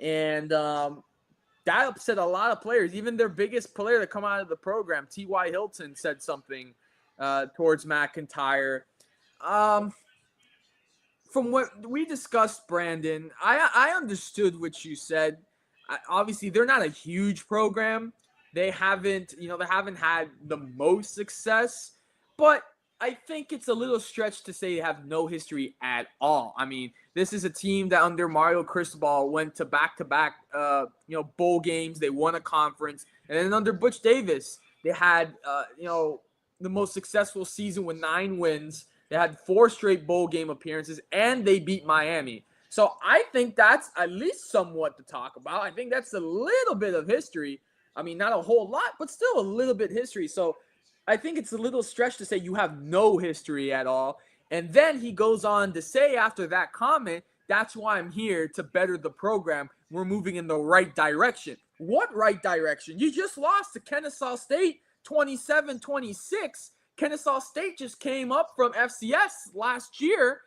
[SPEAKER 1] and that upset a lot of players. Even their biggest player to come out of the program, T.Y. Hilton, said something towards McIntyre. From what we discussed, Brandon, I understood what you said. Obviously, they're not a huge program. They haven't had the most success, but I think it's a little stretch to say they have no history at all. I mean, this is a team that under Mario Cristobal went to back-to-back, bowl games. They won a conference, and then under Butch Davis, they had, the most successful season with 9 wins. They had 4 straight bowl game appearances, and they beat Miami. So I think that's at least somewhat to talk about. I think that's a little bit of history. I mean, not a whole lot, but still a little bit history. So I think it's a little stretch to say you have no history at all. And then he goes on to say after that comment, that's why I'm here to better the program. We're moving in the right direction. What right direction? You just lost to Kennesaw State 27-26. Kennesaw State just came up from FCS last year,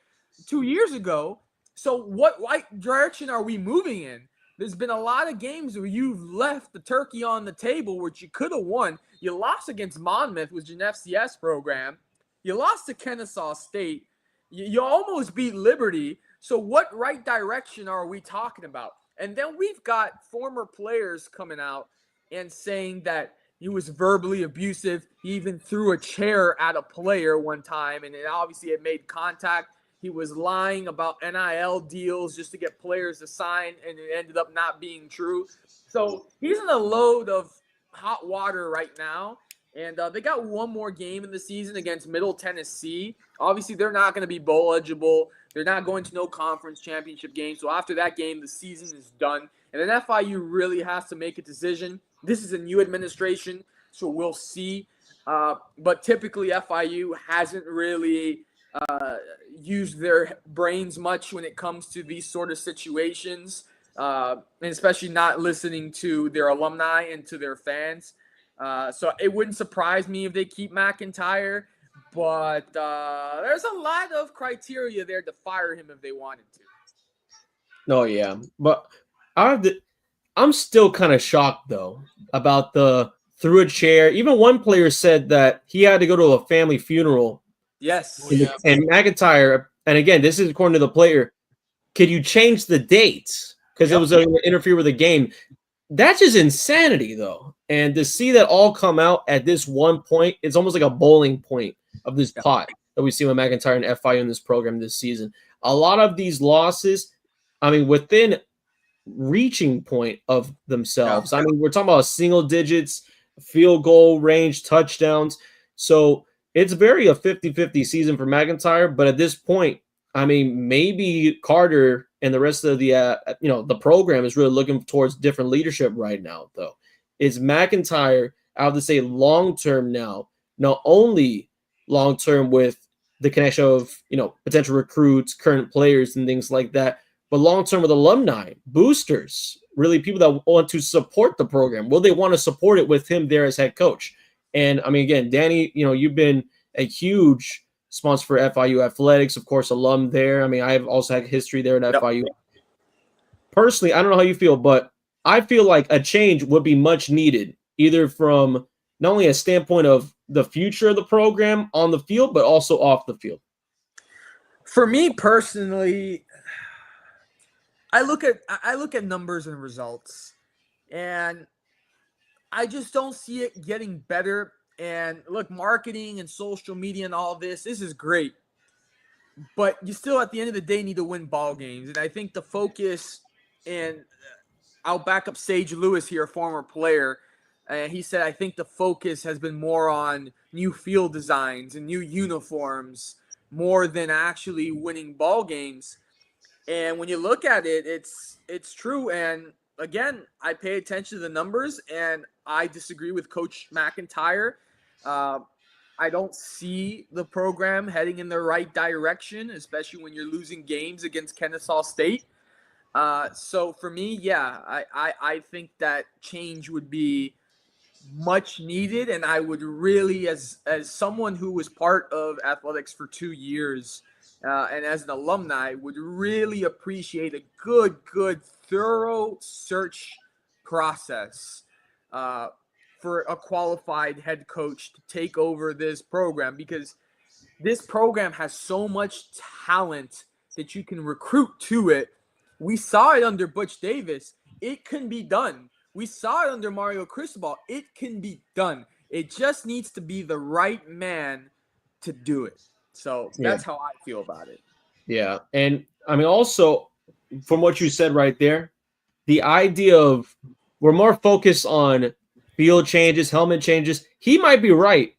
[SPEAKER 1] 2 years ago, So what right direction are we moving in? There's been a lot of games where you've left the turkey on the table, which you could have won. You lost against Monmouth, which is an FCS program. You lost to Kennesaw State. You almost beat Liberty. So what right direction are we talking about? And then we've got former players coming out and saying that he was verbally abusive. He even threw a chair at a player one time, and it made contact. He was lying about NIL deals just to get players to sign, and it ended up not being true. So he's in a load of hot water right now. And they got one more game in the season against Middle Tennessee. Obviously, they're not going to be bowl eligible. They're not going to no conference championship game. So after that game, the season is done. And then FIU really has to make a decision. This is a new administration, so we'll see. But typically, FIU hasn't really used their brains much when it comes to these sort of situations, and especially not listening to their alumni and to their fans. So it wouldn't surprise me if they keep McIntyre, but there's a lot of criteria there to fire him if they wanted to.
[SPEAKER 2] No, yeah, but I'm still kind of shocked though about the through a chair. Even one player said that he had to go to a family funeral.
[SPEAKER 1] Yes.
[SPEAKER 2] And McIntyre, and again, this is according to the player. Could you change the dates because it was going to interfere with the game? That's just insanity, though. And to see that all come out at this one point, it's almost like a bowling point of this pot that we see with McIntyre and FIU in this program this season. A lot of these losses, I mean, within reaching point of themselves. I mean, we're talking about single digits, field goal range, touchdowns. So it's very a 50-50 season for McIntyre. But at this point, I mean, maybe Carter and the rest of the the program is really looking towards different leadership right now, though. Is McIntyre, I have to say, long-term now, not only long-term with the connection of, potential recruits, current players, and things like that, but long-term with alumni, boosters, really people that want to support the program. Will they want to support it with him there as head coach? And, I mean, again, Danny, you've been a huge sponsor for FIU Athletics, of course, alum there. I mean, I've also had history there at FIU. Personally, I don't know how you feel, but I feel like a change would be much needed, either from not only a standpoint of the future of the program on the field, but also off the field.
[SPEAKER 1] For me personally, I look at numbers and results, and I just don't see it getting better. And look, marketing and social media and all this is great, but you still at the end of the day need to win ball games. And I think the focus, and I'll back up Sage Lewis here, a former player. He said, I think the focus has been more on new field designs and new uniforms more than actually winning ball games. And when you look at it, it's true. And again, I pay attention to the numbers, and I disagree with Coach McIntyre. I don't see the program heading in the right direction, especially when you're losing games against Kennesaw State. So for me, yeah, I think that change would be much needed, and I would really, as someone who was part of athletics for 2 years, and as an alumni, would really appreciate a good, thorough search process for a qualified head coach to take over this program, because this program has so much talent that you can recruit to it. We saw it under Butch Davis. It can be done. We saw it under Mario Cristobal. It can be done. It just needs to be the right man to do it. So that's how I feel about it.
[SPEAKER 2] Yeah. And I mean, also from what you said right there, the idea of we're more focused on field changes, helmet changes. He might be right.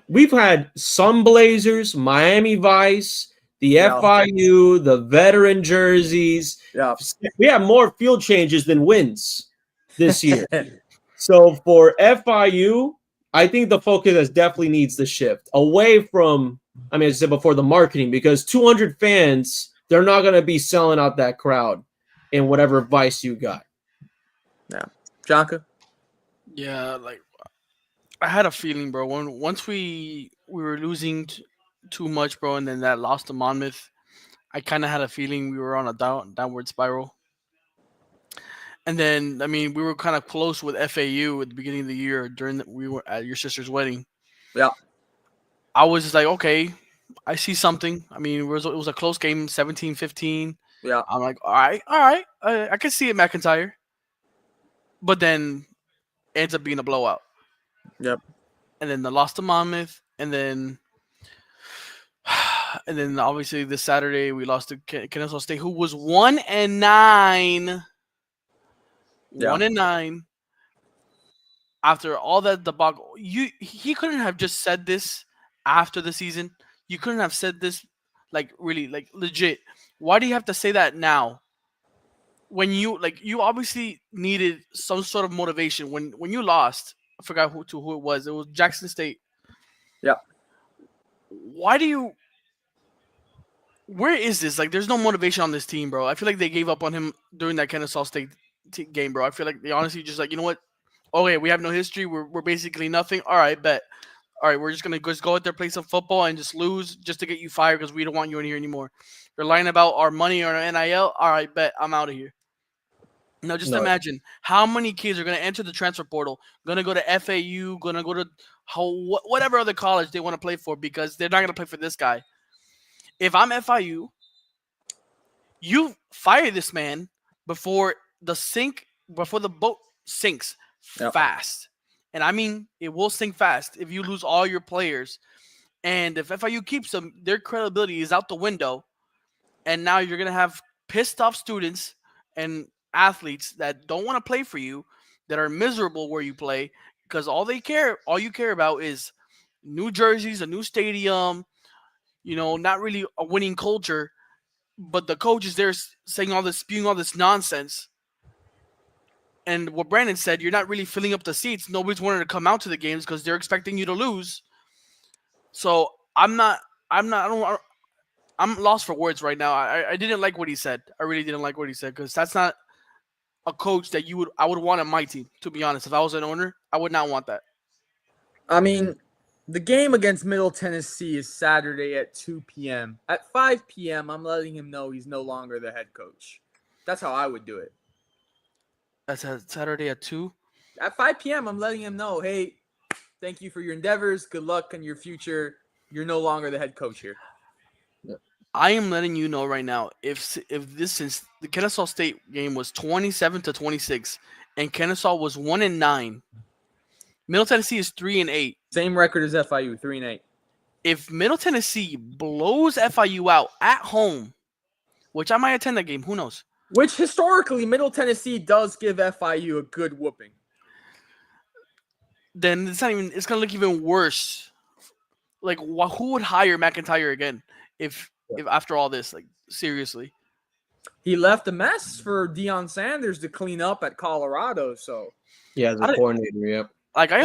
[SPEAKER 2] We've had some Blazers, Miami Vice, the FIU, the veteran jerseys.
[SPEAKER 1] Yeah.
[SPEAKER 2] We have more field changes than wins this year. So for FIU, I think the focus definitely needs to shift away from, I mean, as I said before, the marketing, because 200 fans, they're not going to be selling out that crowd in whatever Vice you got.
[SPEAKER 1] Yeah. Jonka?
[SPEAKER 3] Yeah, like I had a feeling, bro. Once we were losing too much, bro, and then that loss to Monmouth, I kind of had a feeling we were on a downward spiral. And then, I mean, we were kind of close with FAU at the beginning of the year we were at your sister's wedding.
[SPEAKER 1] Yeah.
[SPEAKER 3] I was just like, okay, I see something. I mean, it was a close game, 17-15.
[SPEAKER 1] Yeah.
[SPEAKER 3] I'm like, all right, I can see it, McIntyre. But then it ends up being a blowout.
[SPEAKER 1] Yep.
[SPEAKER 3] And then the loss to Monmouth, and then obviously this Saturday we lost to Kennesaw State, who was 1-9.
[SPEAKER 1] Yeah.
[SPEAKER 3] 1-9. After all that debacle, he couldn't have just said this after the season. You couldn't have said this like really like legit. Why do you have to say that now? When you obviously needed some sort of motivation when you lost. I forgot who it was. It was Jackson State.
[SPEAKER 1] Yeah.
[SPEAKER 3] Why do you? Where is this? Like, there's no motivation on this team, bro. I feel like they gave up on him during that Kennesaw State game, bro. I feel like they honestly just like, you know what? Okay, we have no history. We're basically nothing. All right, bet. All right, we're just gonna just go out there, play some football, and just lose just to get you fired because we don't want you in here anymore. You're lying about our money or our NIL. All right, bet. I'm out of here. Now, just
[SPEAKER 2] No.
[SPEAKER 3] imagine how many kids are going to enter the transfer portal, going to go to FAU, going to go to whatever other college they want to play for because they're not going to play for this guy. If I'm FIU, you fire this man before before the boat sinks fast. And I mean, it will sink fast if you lose all your players. And if FIU keeps them, their credibility is out the window. And now you're going to have pissed off students and athletes that don't want to play for you, that are miserable where you play, because all you care about is new jerseys, a new stadium, not really a winning culture. But the coach is there saying all this, spewing all this nonsense. And what Brandon said, you're not really filling up the seats. Nobody's wanting to come out to the games because they're expecting you to lose. So I'm lost for words right now. I didn't like what he said. I really didn't like what he said because that's not a coach that I would want on my team. To be honest, if I was an owner, I would not want that.
[SPEAKER 1] I mean, the game against Middle Tennessee is Saturday at 2 p.m. At 5 p.m., I'm letting him know he's no longer the head coach. That's how I would do it.
[SPEAKER 3] That's a Saturday at 2?
[SPEAKER 1] At 5 p.m., I'm letting him know, hey, thank you for your endeavors. Good luck in your future. You're no longer the head coach here.
[SPEAKER 3] I am letting you know right now, since the Kennesaw State game was 27-26 and Kennesaw was 1-9, Middle Tennessee is 3-8.
[SPEAKER 1] Same record as FIU, 3-8.
[SPEAKER 3] If Middle Tennessee blows FIU out at home, which I might attend that game, who knows?
[SPEAKER 1] Which historically, Middle Tennessee does give FIU a good whooping.
[SPEAKER 3] Then it's gonna look even worse. Like, who would hire McIntyre again if after all this, like, seriously?
[SPEAKER 1] He left a mess for Deion Sanders to clean up at Colorado. So
[SPEAKER 2] yeah, as a coordinator, yep.
[SPEAKER 3] Like, I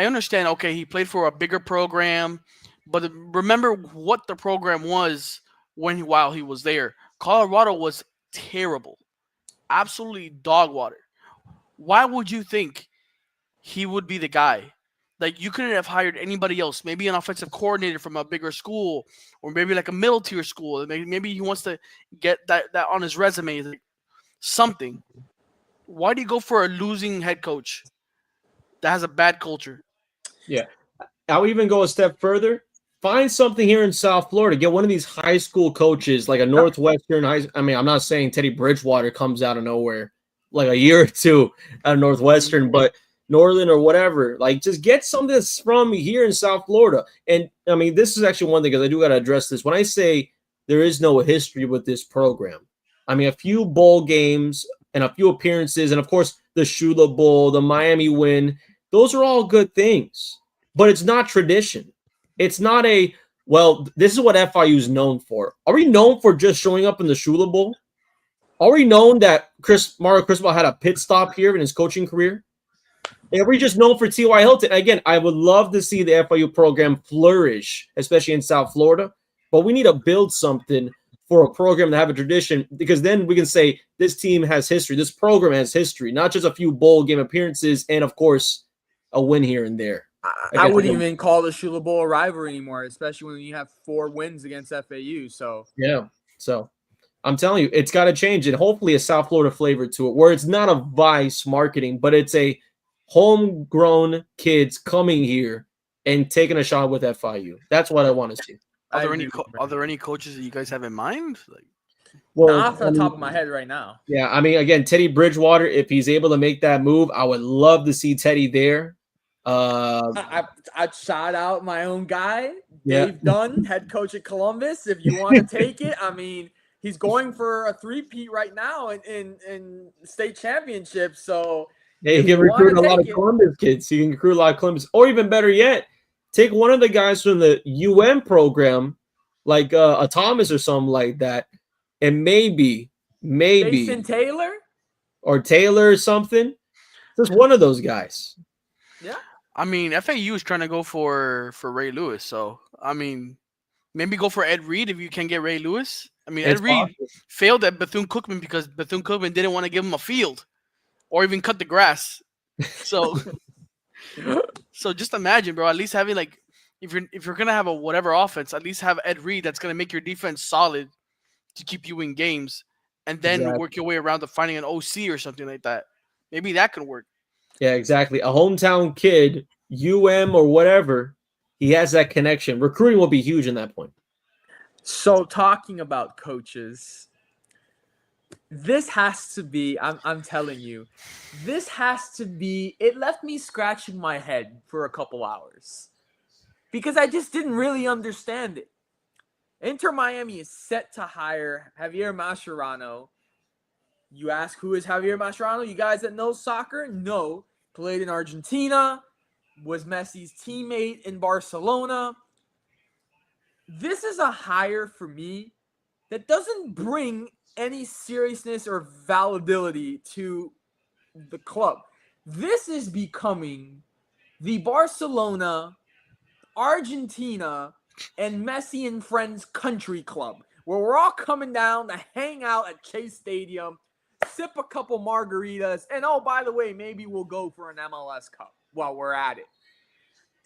[SPEAKER 3] understand. Okay, he played for a bigger program, but remember what the program was while he was there. Colorado was terrible, absolutely dog water. Why would you think he would be the guy? Like, you couldn't have hired anybody else. Maybe an offensive coordinator from a bigger school, or maybe like a middle tier school. Maybe he wants to get that on his resume, like something. Why do you go for a losing head coach that has a bad culture?
[SPEAKER 2] Yeah, I would even go a step further. Find something here in South Florida. Get one of these high school coaches, like a Northwestern high. I mean, I'm not saying Teddy Bridgewater comes out of nowhere, like a year or two out of Northwestern, but Northern or whatever. Like, just get something that's from here in South Florida. And I mean, this is actually one thing, because I do got to address this. When I say there is no history with this program, I mean a few bowl games and a few appearances, and of course the Shula Bowl, the Miami win. Those are all good things, but it's not tradition. It's not this is what FIU is known for. Are we known for just showing up in the Shula Bowl? Are we known that Mario Cristobal had a pit stop here in his coaching career? Are we just known for T.Y. Hilton? Again, I would love to see the FIU program flourish, especially in South Florida, but we need to build something for a program to have a tradition, because then we can say this team has history, this program has history, not just a few bowl game appearances and, of course, a win here and there.
[SPEAKER 1] I wouldn't even call the Shula Bowl a rivalry anymore, especially when you have 4 wins against FAU. So
[SPEAKER 2] yeah, So I'm telling you, it's got to change it. Hopefully a South Florida flavor to it, where it's not a Vice marketing, but it's a homegrown kids coming here and taking a shot with FIU. That's what I want to see.
[SPEAKER 1] I agree with
[SPEAKER 3] Are there any coaches that you guys have in mind? Like,
[SPEAKER 2] Well,
[SPEAKER 1] not off the top of my head right now.
[SPEAKER 2] yeah, I mean, again, Teddy Bridgewater, if he's able to make that move, I would love to see Teddy there.
[SPEAKER 1] I'd shout out my own guy,
[SPEAKER 2] Yeah.
[SPEAKER 1] Dave Dunn, head coach at Columbus. If you want to take it, I mean, he's going for a three-peat right now in state championship. So
[SPEAKER 2] He
[SPEAKER 1] if
[SPEAKER 2] can
[SPEAKER 1] you
[SPEAKER 2] recruit a
[SPEAKER 1] wanna
[SPEAKER 2] lot of
[SPEAKER 1] take it-
[SPEAKER 2] Columbus kids. He can recruit a lot of Columbus, or even better yet, take one of the guys from the program, like a Thomas or something like that, and maybe
[SPEAKER 1] Jason Taylor.
[SPEAKER 2] or Taylor or something. Just one of those guys.
[SPEAKER 1] Yeah.
[SPEAKER 3] I mean, FAU is trying to go for Ray Lewis, so I mean, maybe go for Ed Reed if you can get Ray Lewis. I mean,
[SPEAKER 2] It's
[SPEAKER 3] Ed Reed
[SPEAKER 2] possible.
[SPEAKER 3] failed at Bethune-Cookman because Bethune-Cookman didn't want to give him a field or even cut the grass. So, so just imagine, bro. At least having like, if you're gonna have a whatever offense, at least have Ed Reed that's gonna make your defense solid to keep you in games, and then
[SPEAKER 2] Exactly.
[SPEAKER 3] work your way around to finding an OC or something like that. Maybe that can work.
[SPEAKER 2] Yeah, exactly. A hometown kid, or whatever, he has that connection. Recruiting will be huge in that point.
[SPEAKER 1] So talking about coaches, this has to be, I'm telling you, this has to be, it left me scratching my head for a couple hours because I just didn't really understand it. Inter Miami is set to hire Javier Mascherano. You ask, who is Javier Mascherano? You guys that know soccer? No. Played in Argentina, was Messi's teammate in Barcelona. This is a hire for me that doesn't bring any seriousness or validity to the club. This is becoming the Barcelona, Argentina, and Messi and Friends country club, where we're all coming down to hang out at Chase Stadium, sip a couple margaritas, and oh, by the way, maybe we'll go for an MLS Cup while we're at it.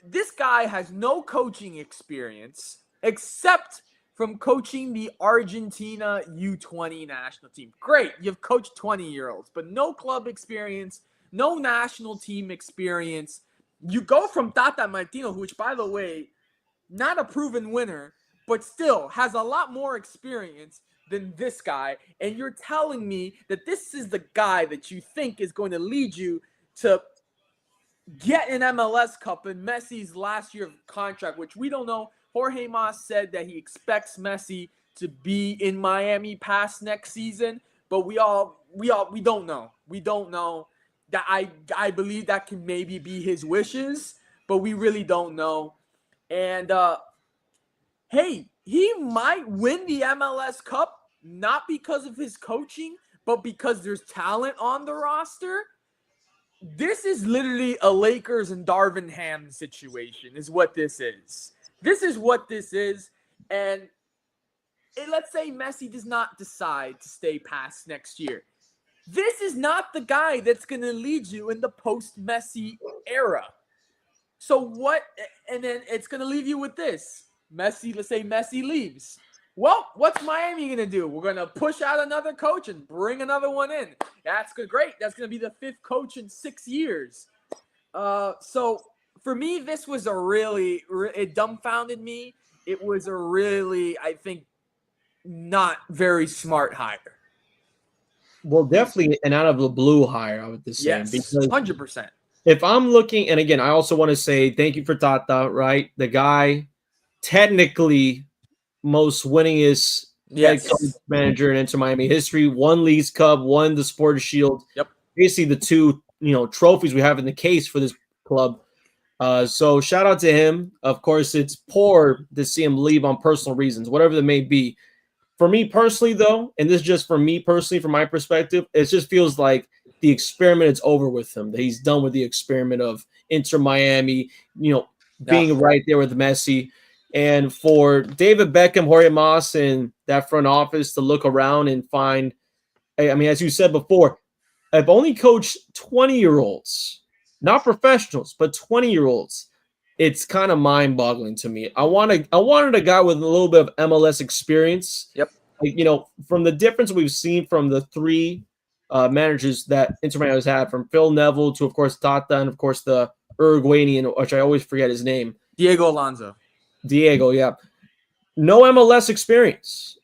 [SPEAKER 1] This guy has no coaching experience except from coaching the Argentina U20 national team. Great, you've coached 20-year-olds, but no club experience, no national team experience. You go from Tata Martino, which, by the way, not a proven winner, but still has a lot more experience than this guy, and you're telling me that this is the guy that you think is going to lead you to get an MLS Cup in Messi's last year of contract, which we don't know. Jorge Mas said that he expects Messi to be in Miami past next season, but we don't know. We don't know. That I believe that can maybe be his wishes, but we really don't know. And hey, he might win the MLS Cup not because of his coaching, but because there's talent on the roster. This is literally a Lakers and Darvin Ham situation is what this is. This is what this is. And let's say Messi does not decide to stay past next year. This is not the guy that's going to lead you in the post-Messi era. So what, and then it's going to leave you with this. Messi, let's say Messi leaves. Well, what's Miami going to do? We're going to push out another coach and bring another one in. That's good. Great. That's going to be the fifth coach in 6 years. So for me, this was it dumbfounded me. It was a really, I think, not very smart hire.
[SPEAKER 2] Well, definitely an out of the blue hire, I would just say.
[SPEAKER 1] Yes,
[SPEAKER 2] because
[SPEAKER 1] 100%.
[SPEAKER 2] if I'm looking, and again, I also want to say thank you for Tata, right? The guy, technically most winningest head coach manager in Inter Miami history, won Leagues Cup, won the Supporters Shield.
[SPEAKER 1] Yep.
[SPEAKER 2] Basically the two, trophies we have in the case for this club. So shout out to him. Of course, it's poor to see him leave on personal reasons, whatever that may be. For me personally, though, and this is just for me personally, from my perspective, it just feels like the experiment is over with him. That he's done with the experiment of Inter Miami, being right there with Messi. And for David Beckham, Jorge Mas, and that front office to look around and find, I mean, as you said before, I've only coached 20-year-olds, not professionals, but 20-year-olds. It's kind of mind-boggling to me. I wanted a guy with a little bit of MLS experience.
[SPEAKER 1] Yep.
[SPEAKER 2] like, from the difference we've seen from the three managers that Inter Miami has had, from Phil Neville to, of course, Tata, and of course the Uruguayan, which I always forget his name,
[SPEAKER 1] Diego Alonso.
[SPEAKER 2] Diego. Yeah, no MLS experience.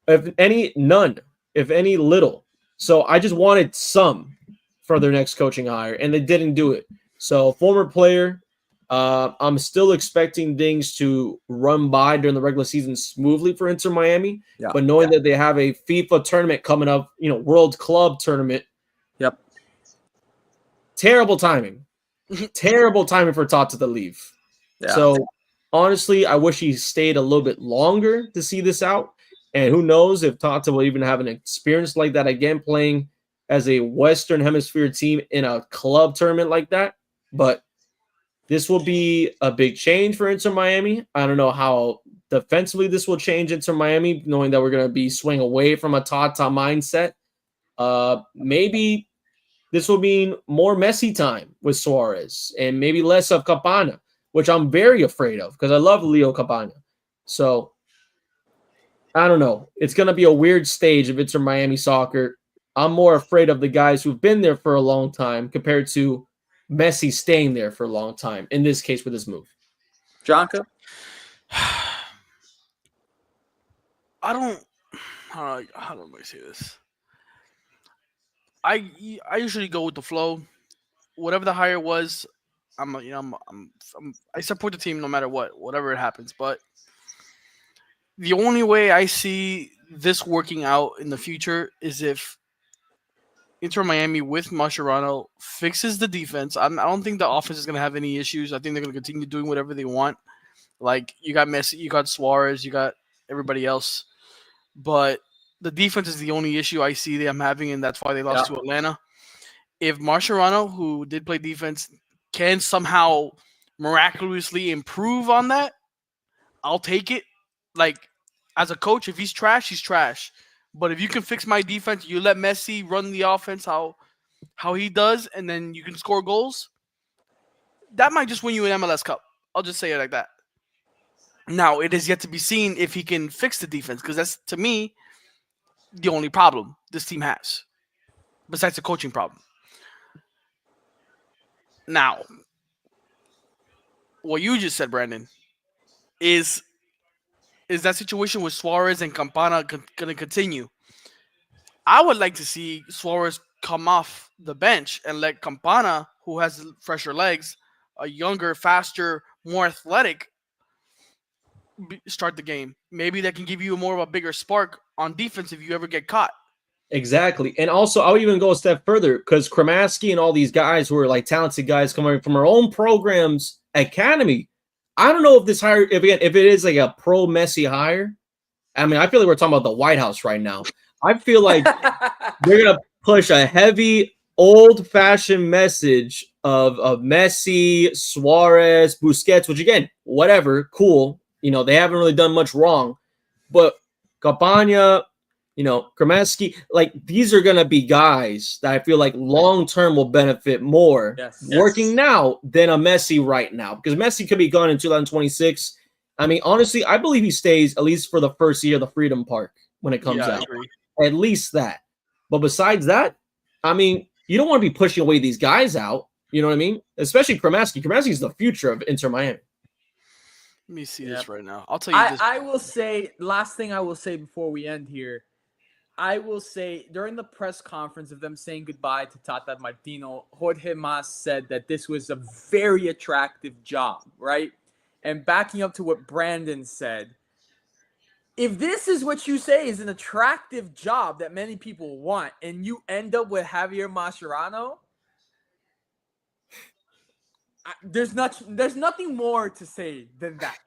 [SPEAKER 2] If any, none. If any, little. So I just wanted some for their next coaching hire, and they didn't do it. So former player, I'm still expecting things to run by during the regular season smoothly for Inter Miami.
[SPEAKER 1] Yeah.
[SPEAKER 2] But knowing that they have a FIFA tournament coming up, World Club tournament.
[SPEAKER 1] Yep.
[SPEAKER 2] Terrible timing. Terrible timing for Tata to leave.
[SPEAKER 1] Yeah.
[SPEAKER 2] So honestly, I wish he stayed a little bit longer to see this out. And who knows if Tata will even have an experience like that again, playing as a Western Hemisphere team in a club tournament like that. But this will be a big change for Inter Miami. I don't know how defensively this will change Inter Miami, knowing that we're going to be swing away from a Tata mindset. Maybe this will mean more Messi time with Suarez and maybe less of Campana, which I'm very afraid of because I love Leo Campana. So I don't know. It's going to be a weird stage of Inter Miami soccer. I'm more afraid of the guys who've been there for a long time compared to Messi staying there for a long time, in this case with his move.
[SPEAKER 1] Jonka?
[SPEAKER 3] How do I say this? I usually go with the flow. Whatever the hire was, I support the team no matter whatever it happens. But the only way I see this working out in the future is if Inter Miami with Mascherano fixes the defense. I don't think the offense is going to have any issues. I think they're going to continue doing whatever they want. Like, you got Messi, you got Suarez, you got everybody else. But the defense is the only issue I see them having, and that's why they lost to Atlanta. If Mascherano, who did play defense, can somehow miraculously improve on that, I'll take it. Like, as a coach, if he's trash, he's trash. But if you can fix my defense, you let Messi run the offense how he does, and then you can score goals, that might just win you an MLS Cup. I'll just say it like that. Now, it is yet to be seen if he can fix the defense, because that's, to me, the only problem this team has, besides the coaching problem. Now, what you just said, Brandon, is that situation with Suarez and Campana going to continue? I would like to see Suarez come off the bench and let Campana, who has fresher legs, a younger, faster, more athletic, start the game. Maybe that can give you more of a bigger spark on defense if you ever get caught.
[SPEAKER 2] Exactly. And also, I would even go a step further because Kramaski and all these guys who are like talented guys coming from our own program's academy. I don't know if this hire, if it is like a pro Messi hire. I mean, I feel like we're talking about the White House right now. I feel like they're going to push a heavy, old-fashioned message of Messi, Suarez, Busquets, which, again, whatever, cool. They haven't really done much wrong. But Campana, Kramaski, like, these are going to be guys that I feel like long-term will benefit more working now than a Messi right now. Because Messi could be gone in 2026. I mean, honestly, I believe he stays at least for the first year of the Freedom Park when it comes out. At least that. But besides that, I mean, you don't want to be pushing away these guys out. You know what I mean? Especially Kramaski. Kramaski is the future of Inter Miami.
[SPEAKER 3] Let me see this right now. I'll tell you this.
[SPEAKER 1] I will say, last thing I will say before we end here, I will say during the press conference of them saying goodbye to Tata Martino, Jorge Mas said that this was a very attractive job, right? And backing up to what Brandon said, if this is what you say is an attractive job that many people want, and you end up with Javier Mascherano, there's nothing more to say than that.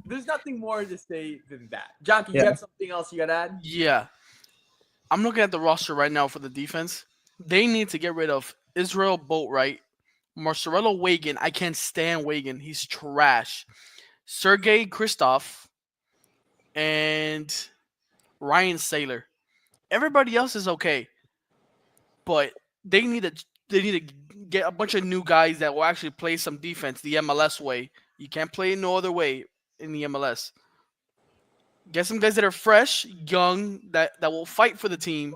[SPEAKER 1] There's nothing more to say than that. Jonky, you have something else you got to add?
[SPEAKER 3] Yeah. I'm looking at the roster right now for the defense. They need to get rid of Israel Boatwright, Marcelo Wagan. I can't stand Wagan. He's trash. Sergei Christoph, and Ryan Saylor. Everybody else is okay, but they need to get a bunch of new guys that will actually play some defense the MLS way. You can't play it no other way in the MLS. Get some guys that are fresh, young, that will fight for the team,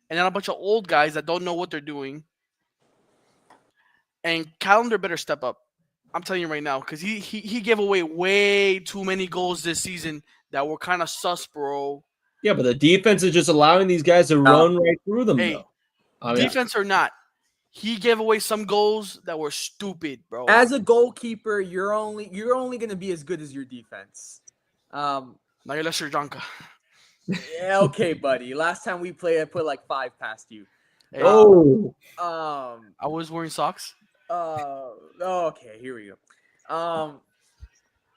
[SPEAKER 3] and not a bunch of old guys that don't know what they're doing. And Calendar better step up. I'm telling you right now, because he gave away way too many goals this season that were kind of sus, bro.
[SPEAKER 2] Yeah, but the defense is just allowing these guys to run right through them,
[SPEAKER 3] Hey,
[SPEAKER 2] though. I mean,
[SPEAKER 3] defense or not, he gave away some goals that were stupid, bro.
[SPEAKER 1] As a goalkeeper, you're only going to be as good as your defense.
[SPEAKER 3] Now you're Lester Jonka.
[SPEAKER 1] Yeah, okay, buddy. Last time we played, I put like 5 past you.
[SPEAKER 3] Hey,
[SPEAKER 2] oh,
[SPEAKER 3] I was wearing socks.
[SPEAKER 1] Okay, here we go.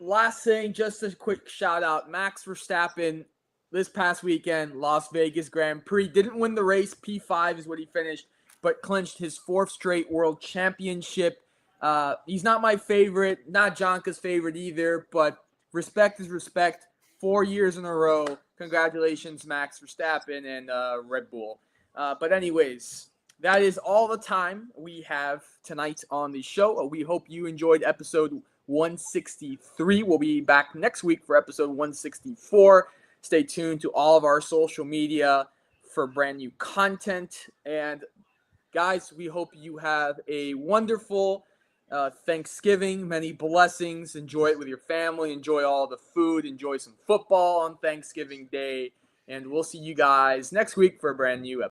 [SPEAKER 1] Last thing, just a quick shout out. Max Verstappen this past weekend, Las Vegas Grand Prix, didn't win the race. P5 is what he finished, but clinched his 4th straight world championship. He's not my favorite, not Jonka's favorite either, but respect is respect. 4 years in a row. Congratulations, Max Verstappen and Red Bull. But anyways, that is all the time we have tonight on the show. We hope you enjoyed episode 163. We'll be back next week for episode 164. Stay tuned to all of our social media for brand new content. And guys, we hope you have a wonderful Thanksgiving. Many blessings. Enjoy it with your family. Enjoy all the food. Enjoy some football on Thanksgiving Day. And we'll see you guys next week for a brand new episode.